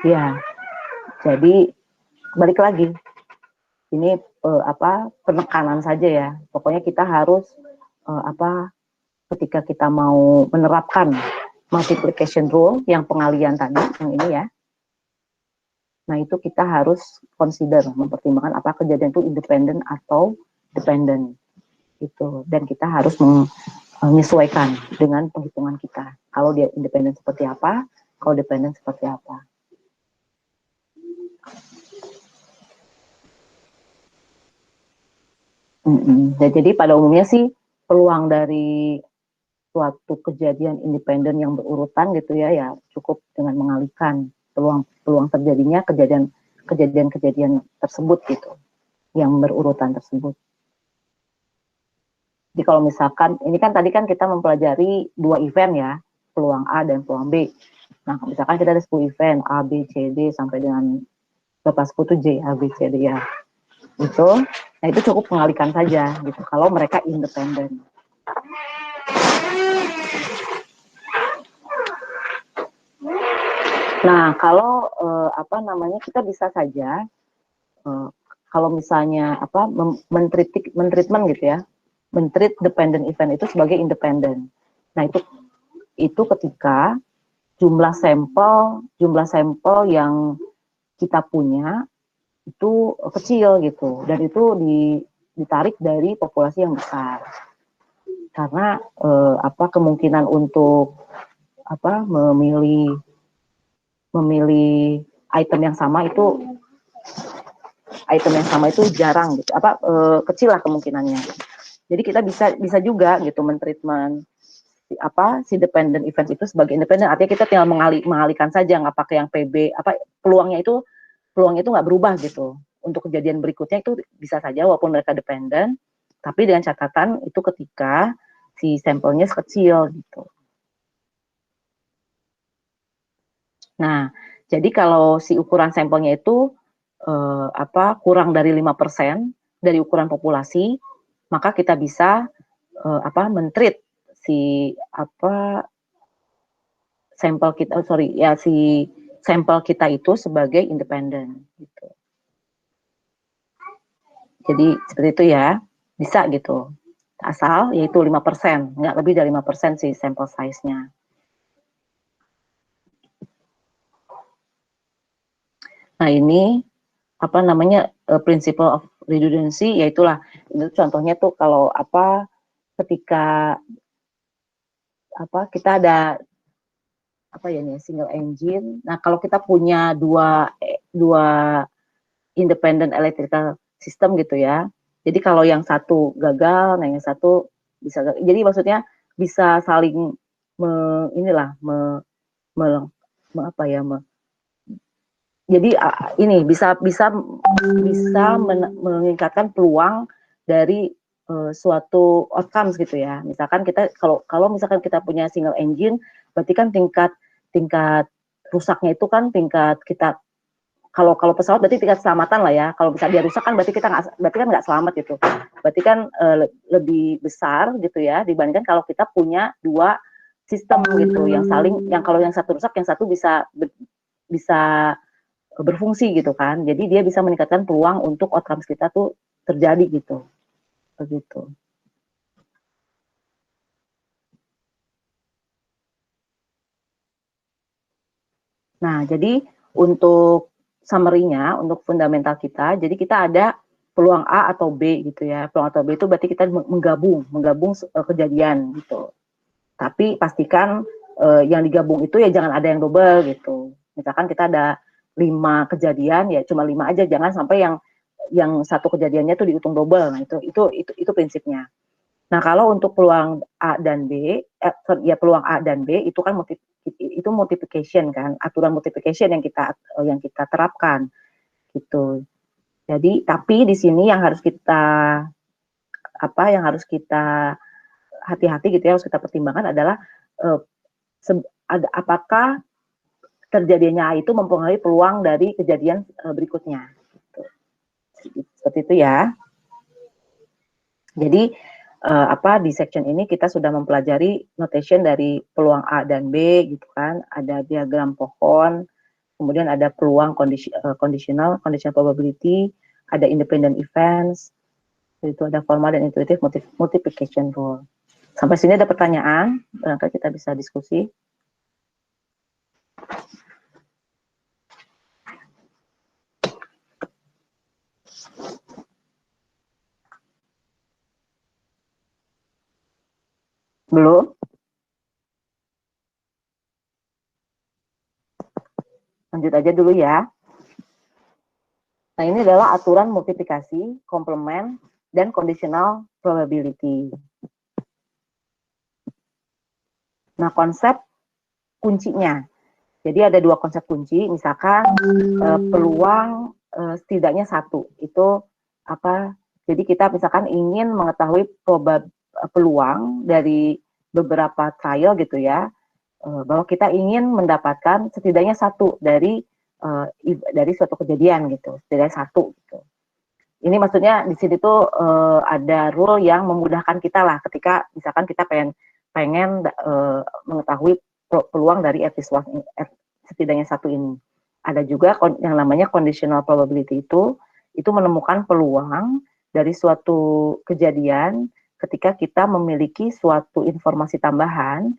Ya, jadi balik lagi. Ini penekanan saja ya. Pokoknya kita harus ketika kita mau menerapkan multiplication rule yang pengalian tadi, yang ini ya. Nah, itu kita harus consider, mempertimbangkan apa kejadian itu independen atau dependent. Itu. Dan kita harus menyesuaikan dengan penghitungan kita. Kalau dia independen seperti apa, kalau dependent seperti apa. Jadi pada umumnya sih peluang dari suatu kejadian independen yang berurutan gitu ya cukup dengan mengalihkan peluang terjadinya kejadian tersebut gitu yang berurutan tersebut. Jadi kalau misalkan ini kan tadi kan kita mempelajari 2 event ya, peluang A dan peluang B. Nah, misalkan kita ada 10 event A, B, C, D sampai dengan berapa 10 J, A, B, C, D ya. Nah itu cukup mengalihkan saja gitu kalau mereka independen. Nah kalau kita bisa saja kalau misalnya mentreatment gitu ya, mentreat dependent event itu sebagai independen. Nah itu ketika jumlah sampel yang kita punya itu kecil gitu, dan itu ditarik dari populasi yang besar. Karena kemungkinan untuk memilih item yang sama itu jarang gitu, kecil lah kemungkinannya. Jadi kita bisa juga gitu mentreatment si dependent event itu sebagai independen, artinya kita tinggal mengalihkan saja, nggak pakai yang PB, peluangnya itu nggak berubah gitu. Untuk kejadian berikutnya itu bisa saja walaupun mereka dependen, tapi dengan catatan itu ketika si sampelnya kecil gitu. Nah, jadi kalau si ukuran sampelnya itu kurang dari 5% dari ukuran populasi, maka kita bisa mentreat si sampel kita, si sampel kita itu sebagai independen gitu. Jadi seperti itu ya, bisa gitu. Asal yaitu 5%, nggak lebih dari 5% si sampel size-nya. Nah ini principle of redundancy, yaitulah itu contohnya tuh kalau ketika kita ada single engine. Nah kalau kita punya dua independent electrical system gitu ya. Jadi kalau yang satu gagal, nah yang satu bisa gagal. Jadi maksudnya bisa saling jadi ini bisa meningkatkan peluang dari suatu outcomes gitu ya. Misalkan kita kalau misalkan kita punya single engine, berarti kan tingkat rusaknya itu kan tingkat kita, kalau pesawat berarti tingkat keselamatan lah ya. Kalau bisa dia rusak kan berarti nggak selamat gitu. Berarti kan lebih besar gitu ya dibandingkan kalau kita punya dua sistem gitu yang kalau yang satu rusak yang satu bisa berfungsi gitu kan. Jadi dia bisa meningkatkan peluang untuk outcomes kita tuh terjadi gitu. Begitu. Nah, jadi untuk summary-nya, untuk fundamental kita, jadi kita ada peluang A atau B gitu ya. Peluang atau B itu berarti kita menggabung kejadian gitu. Tapi pastikan yang digabung itu ya jangan ada yang double gitu. Misalkan kita ada 5 kejadian, ya cuma 5 aja, jangan sampai yang satu kejadiannya tuh dihitung double. Nah, itu prinsipnya. Nah, kalau untuk peluang A dan B, peluang A dan B itu kan itu multiplication kan, aturan multiplication yang kita terapkan gitu. Jadi tapi di sini yang harus kita hati-hati gitu ya, harus kita pertimbangkan adalah apakah terjadinya A itu mempengaruhi peluang dari kejadian berikutnya gitu. Seperti itu ya. Jadi di section ini kita sudah mempelajari notation dari peluang A dan B gitu kan, ada diagram pohon, kemudian ada peluang conditional probability, ada independent events, itu ada formal dan intuitive multiplication rule. Sampai sini ada pertanyaan, barangkali kita bisa diskusi. Belum? Lanjut aja dulu ya. Nah, ini adalah aturan multiplikasi, komplement, dan conditional probability. Nah, konsep kuncinya. Jadi ada dua konsep kunci, misalkan peluang setidaknya satu. Itu apa? Jadi kita misalkan ingin mengetahui peluang dari beberapa trial gitu ya, bahwa kita ingin mendapatkan setidaknya satu dari suatu kejadian gitu, setidaknya satu gitu. Ini maksudnya di sini tuh ada rule yang memudahkan kita lah ketika misalkan kita pengen mengetahui peluang dari setidaknya satu ini. Ada juga yang namanya conditional probability, itu menemukan peluang dari suatu kejadian ketika kita memiliki suatu informasi tambahan,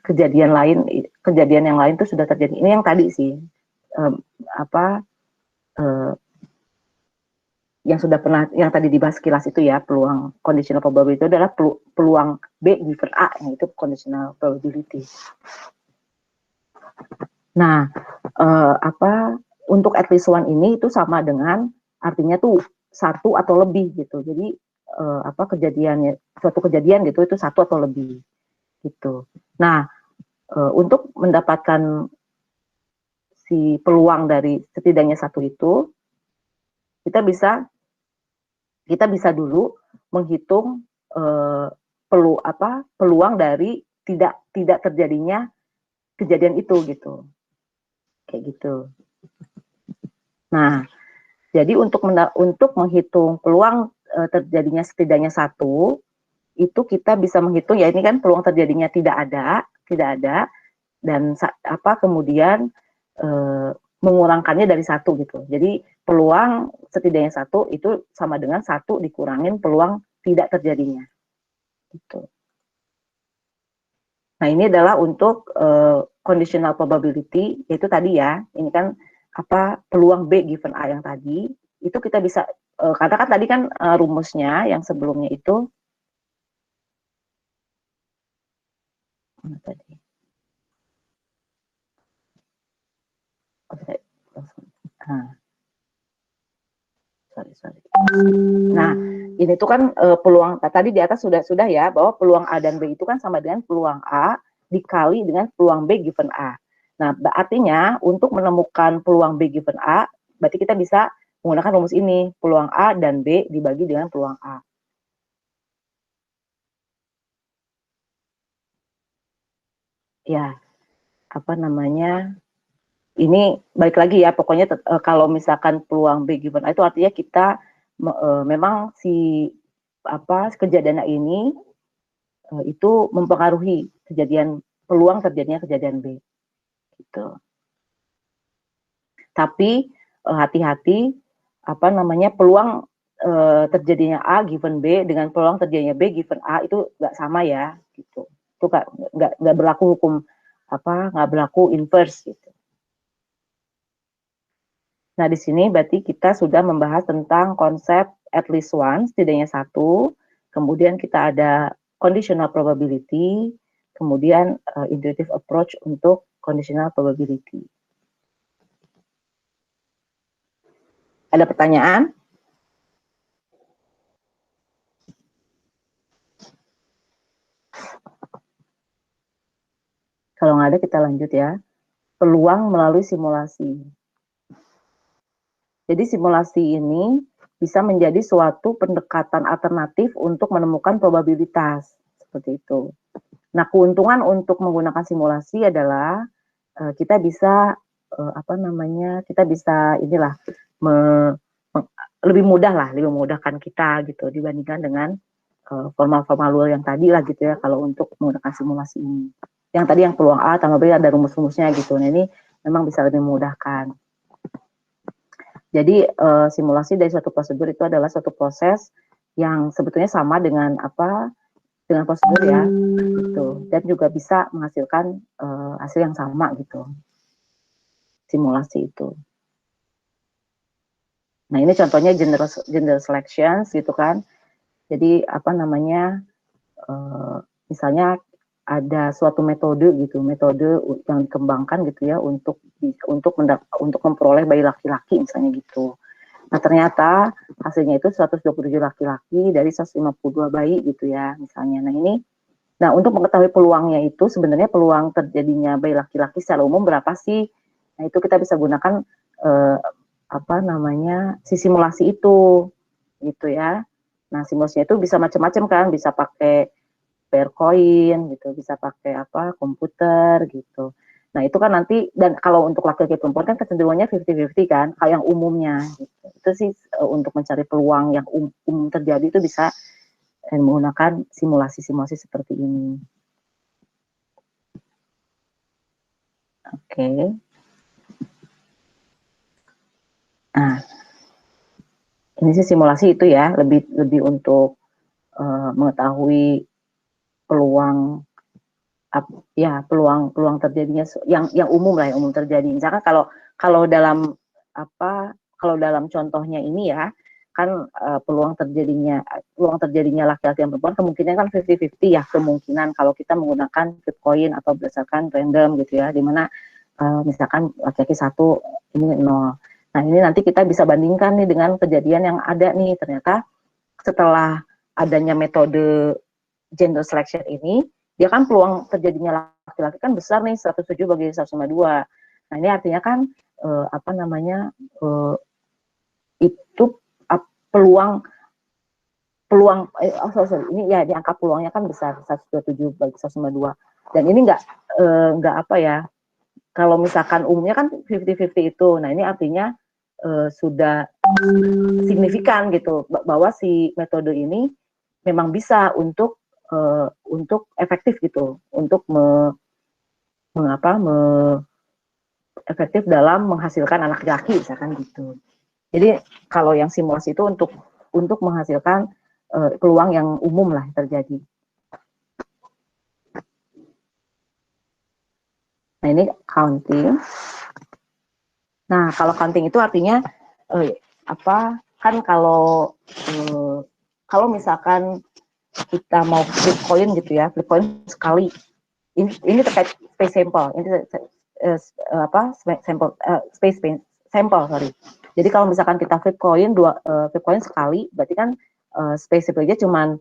kejadian yang lain itu sudah terjadi. Ini yang tadi sih, yang sudah pernah, yang tadi dibahas kilas itu ya, peluang conditional probability itu adalah peluang B given A, yang itu conditional probability. Nah, untuk at least one ini itu sama dengan artinya tuh satu atau lebih gitu. Jadi suatu kejadian gitu itu satu atau lebih gitu. Nah, untuk mendapatkan si peluang dari setidaknya satu itu, kita bisa dulu menghitung peluang dari tidak terjadinya kejadian itu gitu, kayak gitu. Nah, jadi untuk menghitung peluang terjadinya setidaknya satu, itu kita bisa menghitung ya, ini kan peluang terjadinya tidak ada, dan kemudian mengurangkannya dari satu gitu. Jadi peluang setidaknya satu itu sama dengan satu dikurangin peluang tidak terjadinya. Gitu. Nah, ini adalah untuk conditional probability, yaitu tadi ya, ini kan peluang B given A yang tadi, itu kita bisa, katakan tadi kan rumusnya yang sebelumnya itu, tadi. Sorry. Nah, ini tuh kan peluang tadi di atas sudah ya, bahwa peluang A dan B itu kan sama dengan peluang A dikali dengan peluang B given A. Nah, artinya untuk menemukan peluang B given A, berarti kita bisa menggunakan rumus ini, peluang A dan B dibagi dengan peluang A. Ya, ini balik lagi ya, pokoknya kalau misalkan peluang B given A itu artinya kita memang si kejadian ini itu mempengaruhi peluang terjadinya kejadian B gitu. Tapi hati-hati peluang terjadinya A given B dengan peluang terjadinya B given A itu nggak sama ya gitu. Itu nggak berlaku hukum nggak berlaku inverse gitu. Nah, di sini berarti kita sudah membahas tentang konsep at least one, setidaknya satu, kemudian kita ada conditional probability, kemudian intuitive approach untuk conditional probability. Ada pertanyaan? Kalau nggak ada, kita lanjut ya. Peluang melalui simulasi. Jadi simulasi ini bisa menjadi suatu pendekatan alternatif untuk menemukan probabilitas, seperti itu. Nah, keuntungan untuk menggunakan simulasi adalah kita bisa kita bisa lebih mudah lah, lebih memudahkan kita gitu dibandingkan dengan formal-formal rule yang tadi lah gitu ya, kalau untuk menggunakan simulasi ini. Yang tadi yang peluang A tambah B ada rumus-rumusnya gitu. Nah ini memang bisa lebih memudahkan. Jadi simulasi dari suatu prosedur itu adalah suatu proses yang sebetulnya sama dengan dengan prosedur ya, gitu. Dan juga bisa menghasilkan hasil yang sama gitu. Simulasi itu. Nah ini contohnya gender selections gitu kan. Jadi misalnya ada suatu metode gitu, metode yang dikembangkan gitu ya untuk memperoleh bayi laki-laki misalnya gitu. Nah ternyata hasilnya itu 127 laki-laki dari 152 bayi gitu ya misalnya. Nah untuk mengetahui peluangnya itu sebenarnya peluang terjadinya bayi laki-laki secara umum berapa sih? Nah itu kita bisa gunakan si simulasi itu gitu ya. Nah simulasinya itu bisa macam-macam kan, bisa pakai pair coin gitu, bisa pakai komputer gitu. Nah itu kan nanti, dan kalau untuk laki-laki perempuan kan kecenderungannya 50-50 kan, kayak yang umumnya gitu. Itu sih untuk mencari peluang yang umum terjadi itu bisa menggunakan simulasi-simulasi seperti ini. Oke. Nah, ini sih simulasi itu ya, lebih untuk mengetahui peluang terjadinya yang umum lah, yang umum terjadi. Misalkan kalau dalam contohnya ini ya, kan peluang terjadinya laki-laki dan perempuan kemungkinan kan 50-50 ya, kemungkinan kalau kita menggunakan Bitcoin atau berdasarkan random gitu ya, dimana misalkan laki-laki 1 ini 0. Nah ini nanti kita bisa bandingkan nih dengan kejadian yang ada nih, ternyata setelah adanya metode gender selection ini, dia kan peluang terjadinya laki-laki kan besar nih, 107 bagi 152. Nah ini artinya kan itu peluang ini ya di angka peluangnya kan besar, 127 bagi 152. Dan ini nggak kalau misalkan umumnya kan 50-50 itu. Nah ini artinya sudah signifikan gitu bahwa si metode ini memang bisa untuk efektif gitu, untuk efektif dalam menghasilkan anak laki misalkan gitu. Jadi kalau yang simulasi itu untuk menghasilkan peluang yang umum lah terjadi. Nah ini counting. Nah kalau counting itu artinya kan kalau misalkan kita mau flip coin gitu ya, flip coin sekali. Ini terkait space sample. Ini space sample, sorry. Jadi kalau misalkan kita flip coin sekali, berarti kan space sample-nya cuma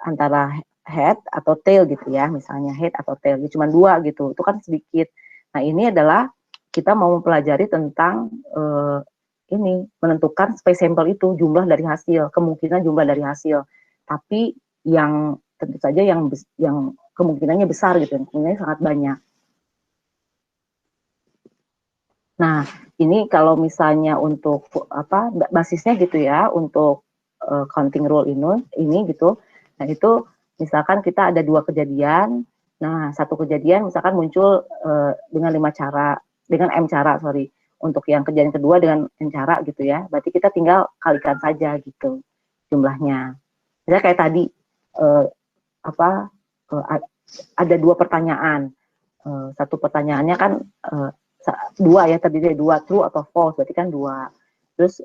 antara head atau tail gitu ya, misalnya head atau tail, cuma 2 gitu. Itu kan sedikit. Nah ini adalah kita mau mempelajari tentang menentukan space sample itu, jumlah dari hasil, kemungkinan jumlah dari hasil. Tapi yang tentu saja yang kemungkinannya besar gitu, kemungkinannya sangat banyak. Nah, ini kalau misalnya untuk basisnya gitu ya, untuk counting rule ini gitu. Nah, itu misalkan kita ada 2 kejadian. Nah, satu kejadian misalkan muncul dengan 5 cara, dengan M cara, sorry. Untuk yang kejadian kedua dengan N cara gitu ya. Berarti kita tinggal kalikan saja gitu jumlahnya. Misalnya kayak tadi ada 2 pertanyaan. Satu pertanyaannya kan 2 ya, terdiri dari 2 true atau false, berarti kan 2. Terus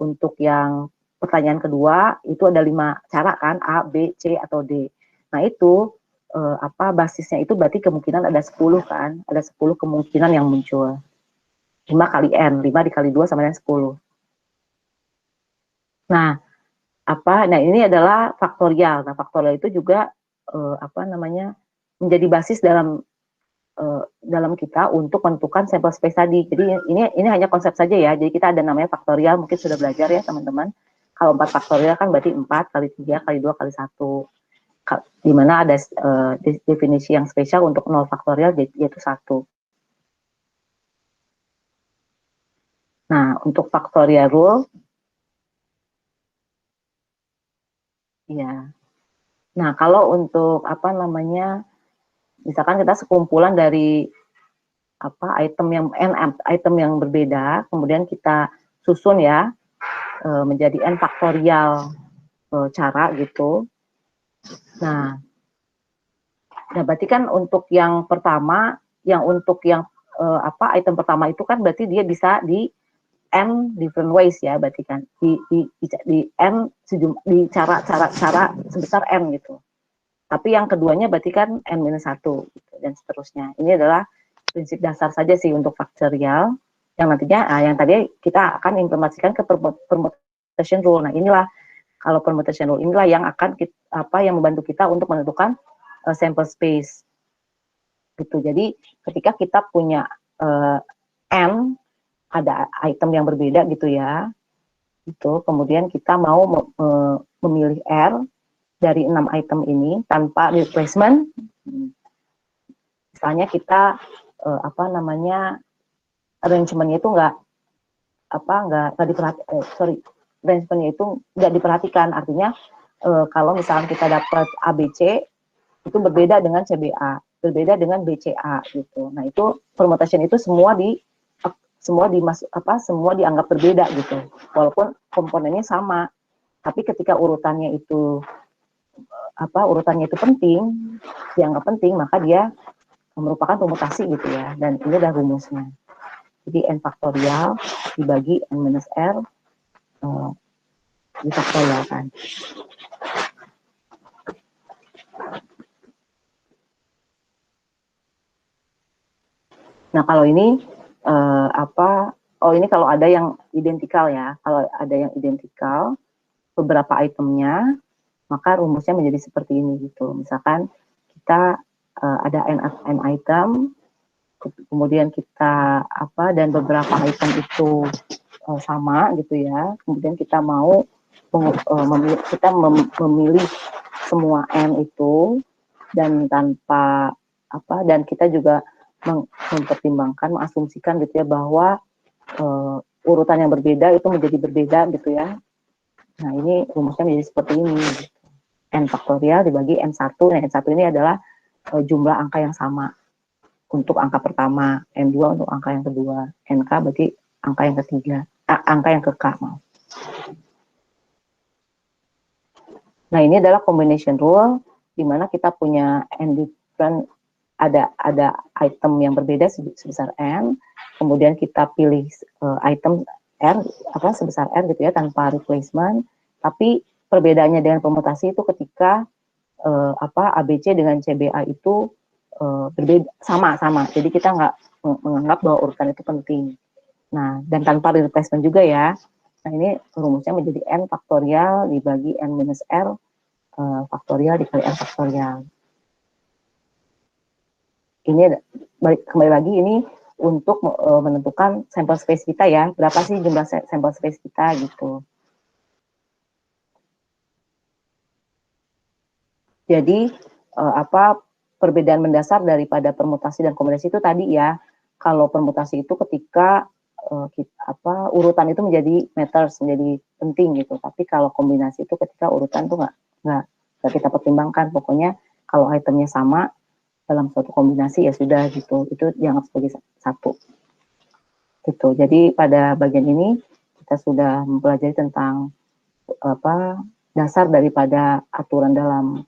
untuk yang pertanyaan kedua itu ada 5 cara kan, A, B, C atau D. Nah itu basisnya itu berarti kemungkinan ada 10 kan, ada 10 kemungkinan yang muncul. 5 kali N, 5 dikali 2 sama dengan 10. Nah ini adalah faktorial. Nah faktorial itu juga menjadi basis dalam kita untuk menentukan sampel space tadi. Jadi ini hanya konsep saja ya. Jadi kita ada namanya faktorial, mungkin sudah belajar ya teman-teman. Kalau 4 faktorial kan berarti 4 kali 3 kali 2 kali 1. Di mana ada definisi yang spesial untuk 0 faktorial yaitu 1. Nah, untuk factorial rule Iya. Nah, kalau untuk apa namanya, misalkan kita sekumpulan dari apa item yang berbeda, kemudian kita susun ya menjadi n faktorial cara gitu. Nah, berarti kan untuk yang pertama, untuk yang apa item pertama itu kan berarti dia bisa di n different ways ya, berarti kan di n di cara sebesar n gitu. Tapi yang keduanya berarti kan n-1 gitu, dan seterusnya. Ini adalah prinsip dasar saja sih untuk faktorial yang nantinya yang tadi kita akan implementasikan ke permutation rule. Nah, inilah kalau permutation rule inilah yang akan yang membantu kita untuk menentukan sample space gitu. Jadi ketika kita punya n ada item yang berbeda gitu ya, itu kemudian kita mau memilih R dari 6 item ini tanpa replacement. Misalnya kita apa namanya, arrangementnya itu nggak arrangementnya itu nggak diperhatikan. Artinya kalau misalnya kita dapat ABC itu berbeda dengan CBA, berbeda dengan BCA gitu. Nah, itu permutation itu semua dianggap berbeda gitu. Walaupun komponennya sama, tapi ketika urutannya itu penting, dianggap penting, maka dia merupakan permutasi gitu ya. Dan ini adalah rumusnya. Jadi n faktorial dibagi n minus r difaktorialkan. Nah, kalau ini ini kalau ada yang identikal ya. Kalau ada yang identikal beberapa itemnya, maka rumusnya menjadi seperti ini gitu. Misalkan kita ada n item, kemudian kita dan beberapa item itu sama gitu ya. Kemudian kita mau memilih semua n itu, dan tanpa dan kita juga mempertimbangkan, mengasumsikan gitu ya bahwa urutan yang berbeda itu menjadi berbeda gitu ya. Nah, ini rumusnya menjadi seperti ini. N faktorial dibagi N1. Nah, N1 ini adalah jumlah angka yang sama untuk angka pertama, N2 untuk angka yang kedua, NK berarti angka yang ketiga, angka yang ke K. Nah, ini adalah combination rule, di mana kita punya N different, ada item yang berbeda sebesar N, kemudian kita pilih item R, sebesar R gitu ya, tanpa replacement, tapi perbedaannya dengan permutasi itu ketika ABC dengan CBA itu berbeda, sama. Jadi kita nggak menganggap bahwa urutan itu penting. Nah, dan tanpa replacement juga ya. Nah, ini rumusnya menjadi N faktorial dibagi N minus R faktorial dikali R faktorial. Ini kembali lagi ini untuk menentukan sampel space kita ya. Berapa sih jumlah sampel space kita gitu. Jadi perbedaan mendasar daripada permutasi dan kombinasi itu tadi ya. Kalau permutasi itu ketika urutan itu menjadi matters, menjadi penting gitu. Tapi kalau kombinasi itu ketika urutan itu nggak kita pertimbangkan. Pokoknya kalau itemnya sama dalam suatu kombinasi ya sudah gitu. Itu dianggap sebagai satu. Gitu. Jadi pada bagian ini kita sudah mempelajari tentang dasar daripada aturan dalam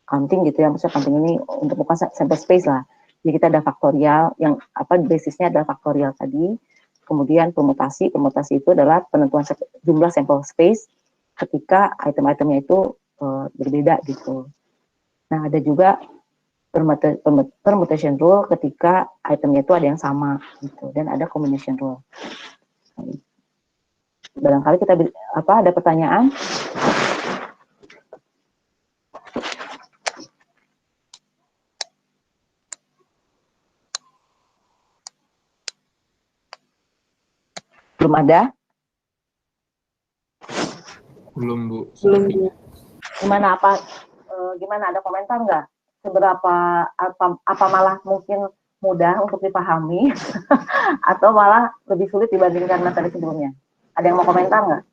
counting gitu ya, maksudnya counting ini untuk bukan sample space lah. Jadi kita ada faktorial yang basisnya adalah faktorial tadi. Kemudian permutasi itu adalah penentuan jumlah sampel space ketika item-itemnya itu berbeda gitu. Nah, ada juga permutation rule ketika itemnya itu ada yang sama gitu, dan ada combination rule. Barangkali kita ada pertanyaan? Belum ada? Belum, Bu. Belum, Bu. Gimana, ada komentar nggak? Seberapa apa malah mungkin mudah untuk dipahami atau malah lebih sulit dibandingkan materi sebelumnya? Ada yang mau komentar nggak?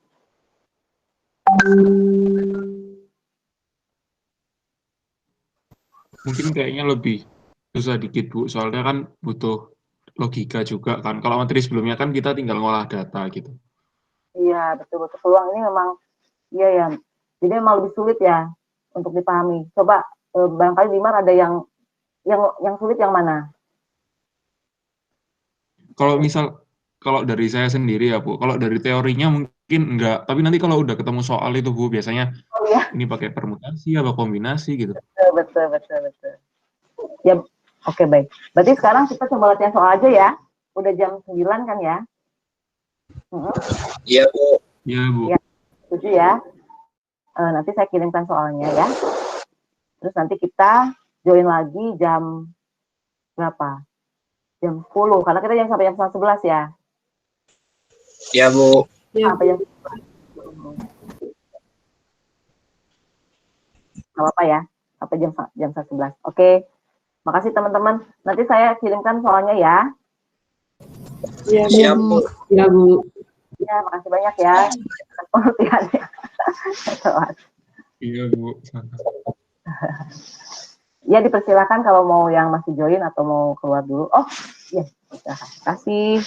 mungkin kayaknya lebih susah dikit Bu, soalnya kan butuh logika juga kan. Kalau materi sebelumnya kan kita tinggal ngolah data gitu. Iya, betul-betul. Peluang ini memang, iya ya, jadi memang lebih sulit ya untuk dipahami. Coba barangkali Dimar ada yang sulit yang mana? Kalau dari saya sendiri ya Bu, kalau dari teorinya mungkin enggak, tapi nanti kalau udah ketemu soal itu Bu, biasanya Oh iya, ini pakai permutasi apa kombinasi gitu. betul. Ya, oke baik. Berarti sekarang kita coba latihan soal aja ya. Udah jam 9 kan ya? Iya, Bu. Iya Bu. Ya, setuju ya. Nanti saya kirimkan soalnya ya. Terus nanti kita join lagi jam berapa? Jam 10, karena kita jam sampai jam 11 ya. Iya, Bu. Sampai jam 11. Nggak apa-apa ya, sampai jam 11. Oke, makasih teman-teman. Nanti saya kirimkan soalnya ya. Siap, Bu. Ya, Bu. Ya, makasih banyak ya. Pengertiannya. Iya Bu. Ya, dipersilakan kalau mau yang masih join atau mau keluar dulu. Oh, iya. Terima kasih.